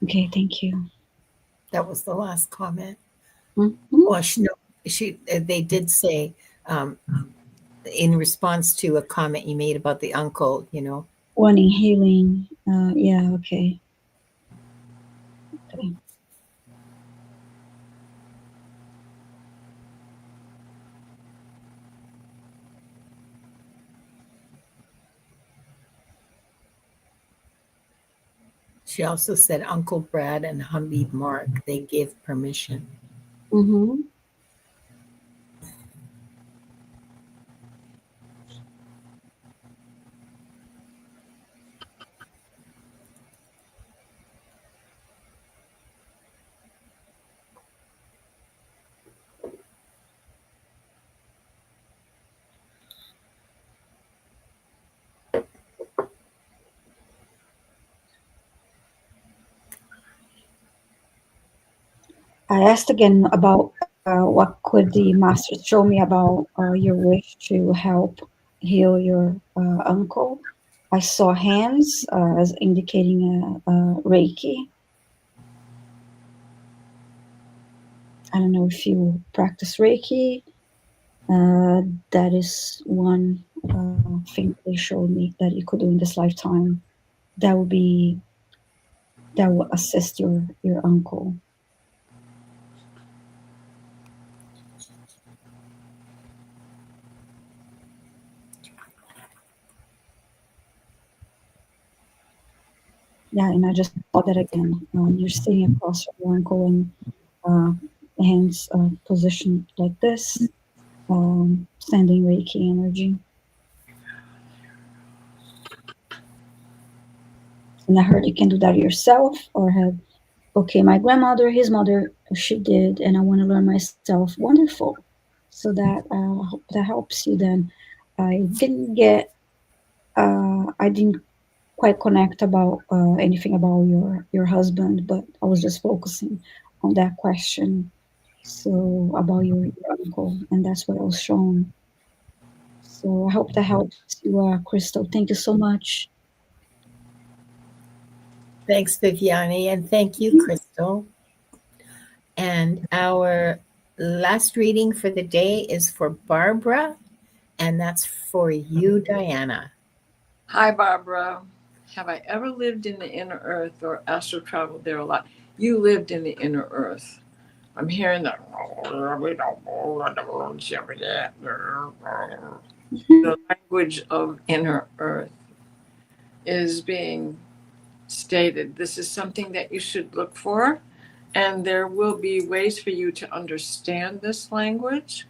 Okay, thank you. that was the last comment. Mm-hmm. Well, they did say in response to a comment you made about the uncle, Wanting healing. Yeah, okay. Okay. She also said Uncle Brad and Hamid Mark, they give permission. Mm-hmm. I asked again about what could the masters show me about your wish to help heal your uncle. I saw hands as indicating Reiki. I don't know if you practice Reiki. That is one thing they showed me that you could do in this lifetime. That would be that will assist your uncle. Yeah, and I just saw that again. You're sitting across from your uncle and uh, hands positioned like this, sending Reiki energy. And I heard you can do that yourself, or have, okay, my grandmother, his mother, she did, and I want to learn myself. Wonderful. So that hope that helps you. Then I didn't quite connect about anything about your husband, but I was just focusing on that question. So about your uncle, and that's what I was shown. So I hope that helps you, Crystal. Thank you so much. Thanks, Viviani, and thank you, Crystal. And our last reading for the day is for Barbara, and that's for you, Diana. Hi, Barbara. Have I ever lived in the inner earth or astral traveled there a lot? You lived in the inner earth. I'm hearing that. The language of inner earth is being stated. This is something that you should look for, and there will be ways for you to understand this language.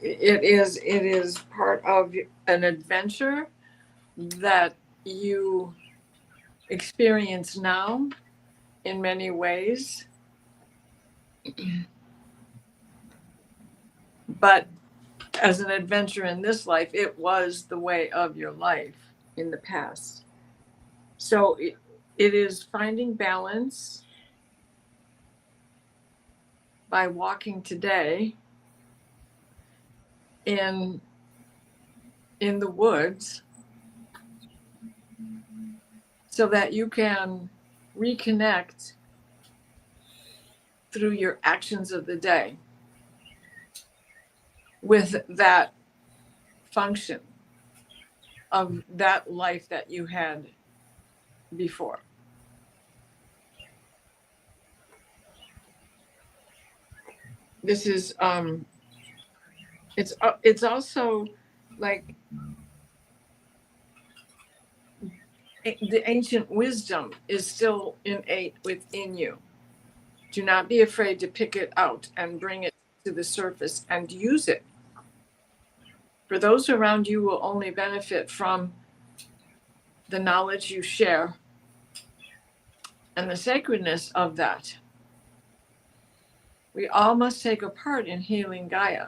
It is part of an adventure that you experience now in many ways, but as an adventure in this life, it was the way of your life in the past. So it is finding balance by walking today in the woods so that you can reconnect through your actions of the day with that function of that life that you had before. This is it's also like the ancient wisdom is still innate within you. Do not be afraid to pick it out and bring it to the surface and use it. For those around you will only benefit from the knowledge you share and the sacredness of that. We all must take a part in healing Gaia.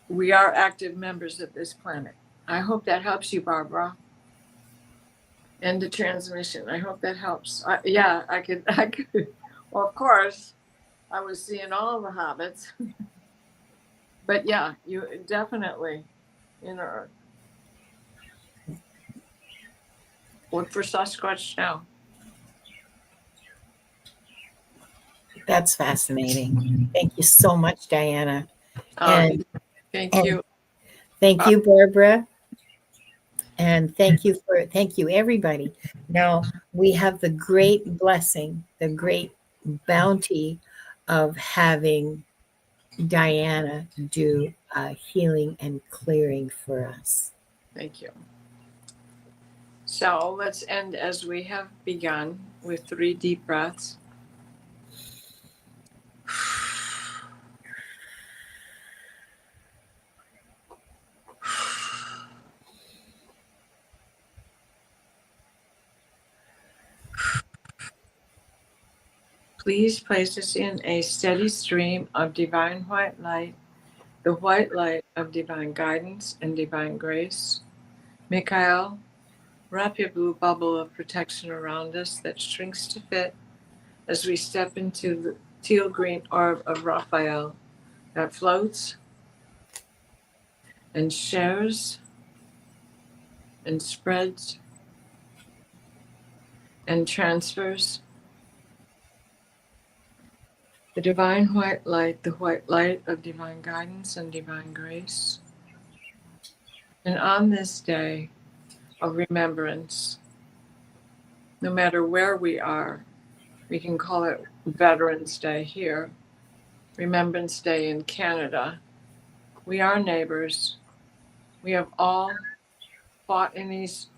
We are active members of this planet. I hope that helps you, Barbara. End the transmission. I hope that helps. I could. Well, of course, I was seeing all the hobbits. But yeah, you definitely, Earth. Look for Sasquatch now. That's fascinating. Thank you so much, Diana. And Thank you. Thank you, Barbara. And thank you, everybody. Now we have the great blessing, the great bounty of having Diana do healing and clearing for us. Thank you. So let's end as we have begun with 3 deep breaths. Please place us in a steady stream of divine white light, the white light of divine guidance and divine grace. Mikhail, wrap your blue bubble of protection around us that shrinks to fit as we step into the teal green orb of Raphael that floats and shares and spreads and transfers. The divine white light, the white light of divine guidance and divine grace. And on this day of remembrance, no matter where we are, we can call it Veterans Day here, Remembrance Day in Canada. We are neighbors. We have all fought in these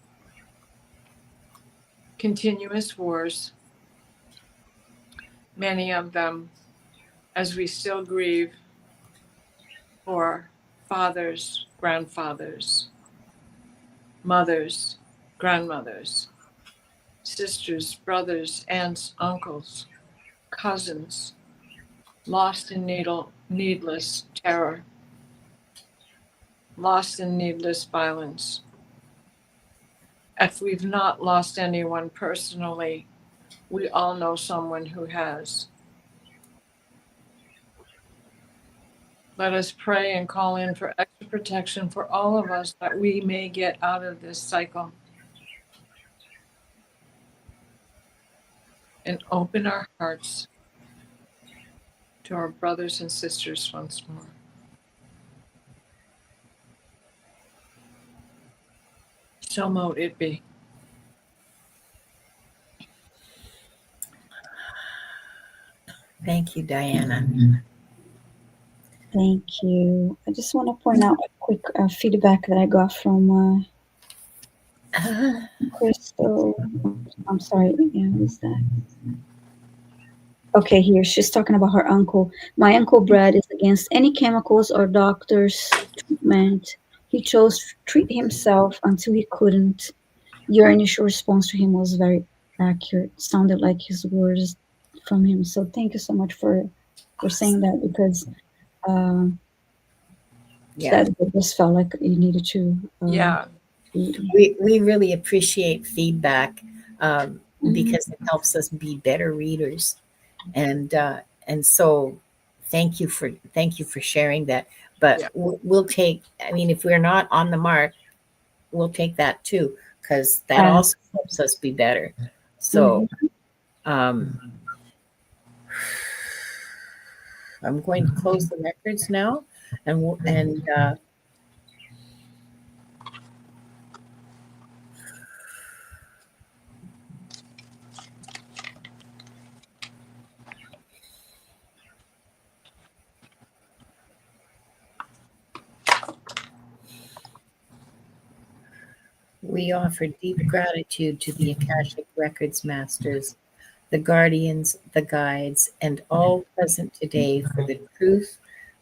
continuous wars, many of them as we still grieve for fathers, grandfathers, mothers, grandmothers, sisters, brothers, aunts, uncles, cousins, lost in needless terror, lost in needless violence. If we've not lost anyone personally, we all know someone who has. Let us pray and call in for extra protection for all of us that we may get out of this cycle and open our hearts to our brothers and sisters once more. So mote it be. Thank you, Diana. Thank you. I just want to point out a quick feedback that I got from Crystal. I'm sorry. Yeah, who's that? Okay, here she's talking about her uncle. My uncle Brad is against any chemicals or doctor's treatment. He chose to treat himself until he couldn't. Your initial response to him was very accurate. Sounded like his words from him. So thank you so much for saying that, because Yeah, that just felt like you needed to. Yeah. we really appreciate feedback because it helps us be better readers, and so thank you for sharing that. But Yeah. we'll take. I mean, if we're not on the mark, we'll take that too, because that also helps us be better. So I'm going to close the records now, and we offer deep gratitude to the Akashic Records Masters, the guardians, the guides, and all present today for the truth,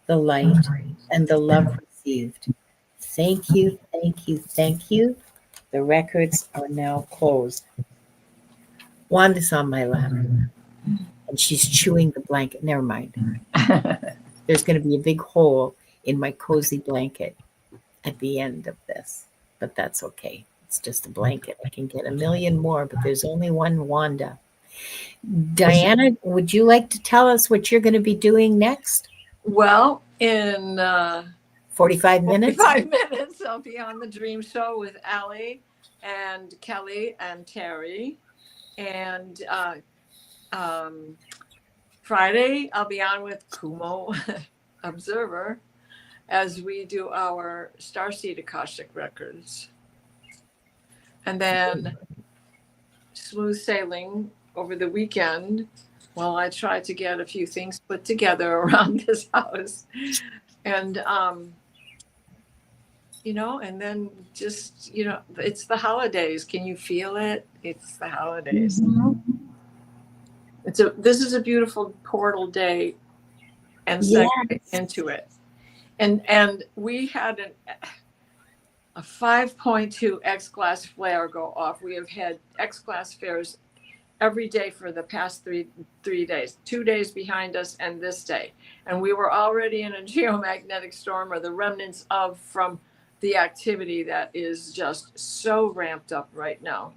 the light, and the love received. Thank you, thank you, thank you. The records are now closed. Wanda's on my lap, and she's chewing the blanket. Never mind. There's going to be a big hole in my cozy blanket at the end of this, but that's okay. It's just a blanket. I can get a million more, but there's only one Wanda. Diana, would you like to tell us what you're going to be doing next? Well, in 45 minutes? 45 minutes, I'll be on the Dream Show with Allie and Kelly and Terry. And Friday, I'll be on with Kumo Observer as we do our Starseed Akashic records. And then smooth sailing over the weekend while I try to get a few things put together around this house. And and then just, it's the holidays. Can you feel it? It's the holidays. This is a beautiful portal day and segue into it. And we had a 5.2 X-class flare go off. We have had X-class flares every day for the past three days, 2 days behind us and this day. And we were already in a geomagnetic storm, or the remnants from the activity that is just so ramped up right now.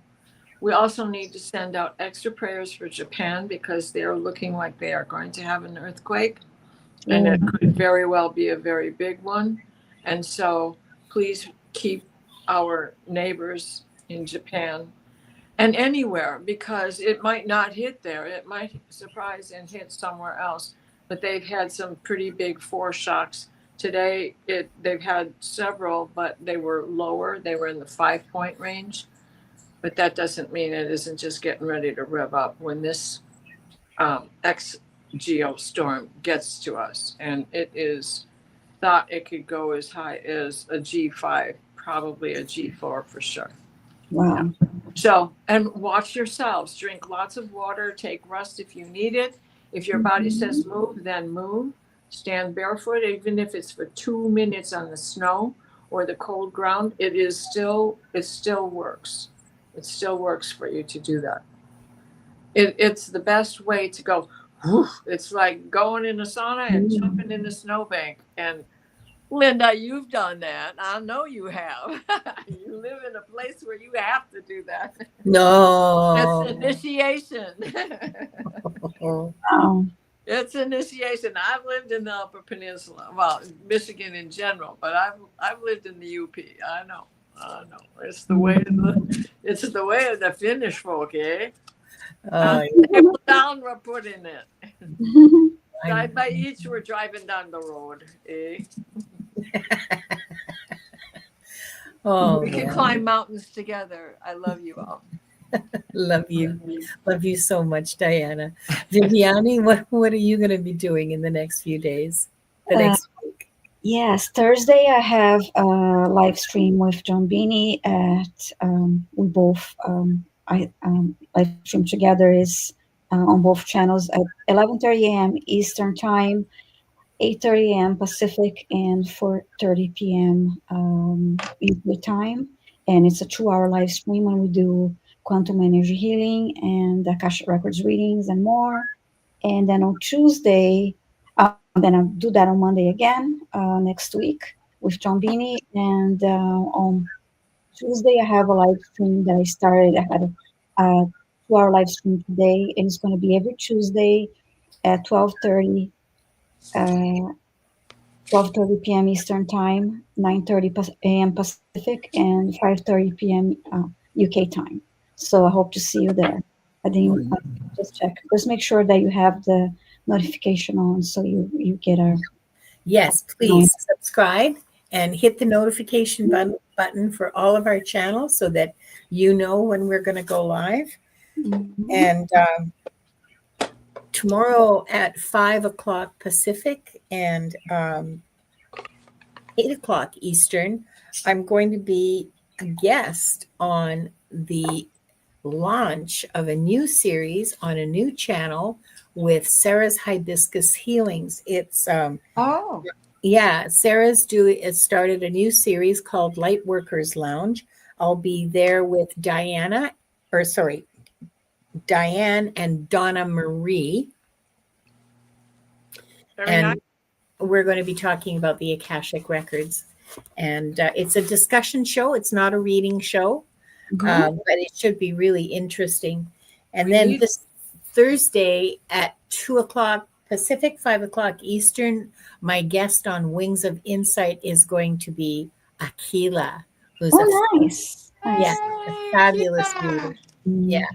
We also need to send out extra prayers for Japan, because they're looking like they are going to have an earthquake. And it could very well be a very big one. And so please keep our neighbors in Japan and anywhere, because it might not hit there. It might surprise and hit somewhere else. But they've had some pretty big foreshocks. Today, they've had several, but they were lower. They were in the 5-point range. But that doesn't mean it isn't just getting ready to rev up when this geostorm gets to us. And it is thought it could go as high as a G5, probably a G4 for sure. Wow. Yeah. So, and watch yourselves. Drink lots of water. Take rest if you need it. If your body says move, then move. Stand barefoot, even if it's for 2 minutes on the snow or the cold ground. It still works. It still works for you to do that. It's the best way to go. It's like going in a sauna and jumping in the snowbank. And Linda, you've done that. I know you have. You live in a place where you have to do that. No. That's initiation. Wow. It's initiation. I've lived in the Upper Peninsula, well, Michigan in general, but I've lived in the UP. I know. It's the way of the Finnish folk, eh? Down we're putting it. Side by each, we're driving down the road, eh? We can climb mountains together. I love you all. Love you. Love you so much, Diana. Viviani, what are you going to be doing in the next few days? The next week? Yes, Thursday I have a live stream with John Beanie at we both live stream together is on both channels at 11:30 a.m. Eastern Time, 8:30 a.m. Pacific, and 4:30 p.m. UK time. And it's a 2-hour live stream when we do quantum energy healing and Akashic records readings and more. And then on Tuesday, then I'll do that on Monday again next week with John Beanie. And on Tuesday, I have a live stream that I started. I had a 2-hour live stream today, and it's going to be every Tuesday at 12:30 p.m. Eastern Time, 9:30 a.m. Pacific, and 5:30 p.m. UK time. So I hope to see you there. I think just check. Just make sure that you have the notification on, so you get our. Yes, please subscribe and hit the notification button for all of our channels so that you know when we're going to go live. And tomorrow at 5 o'clock Pacific and 8 o'clock Eastern, I'm going to be a guest on the launch of a new series on a new channel with Sarah's Hibiscus Healings. It's Sarah's started a new series called Lightworkers Lounge. I'll be there with Diane and Donna Marie. And we're going to be talking about the Akashic records. And it's a discussion show. It's not a reading show. But it should be really interesting. And then this Thursday at 2 o'clock Pacific, 5 o'clock Eastern, my guest on Wings of Insight is going to be Akila, who's nice. a fabulous reader. Yeah.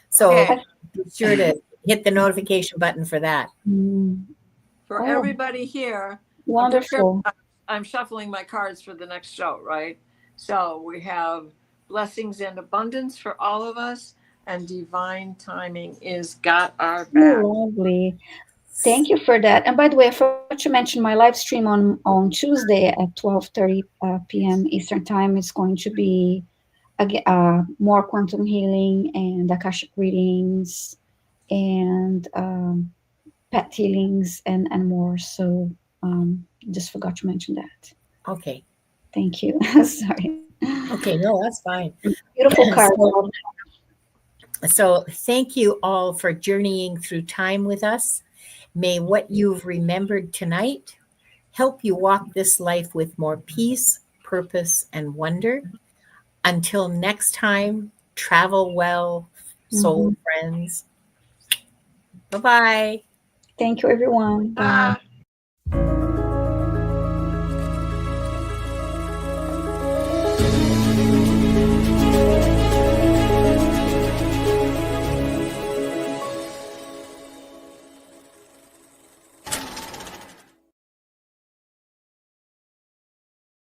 So be sure to hit the notification button for that. For everybody here, wonderful. I'm shuffling my cards for the next show, right? So we have blessings and abundance for all of us, and divine timing is got our back. Lovely. Thank you for that. And by the way, I forgot to mention my live stream on Tuesday at 12:30 p.m. Eastern Time is going to be again more quantum healing and Akashic readings and pet healings and more. So just forgot to mention that. Okay. Thank you. Sorry. Okay. No, that's fine. Beautiful card. So thank you all for journeying through time with us. May what you've remembered tonight help you walk this life with more peace, purpose, and wonder. Until next time, travel well, soul friends. Bye bye. Thank you, everyone. Bye.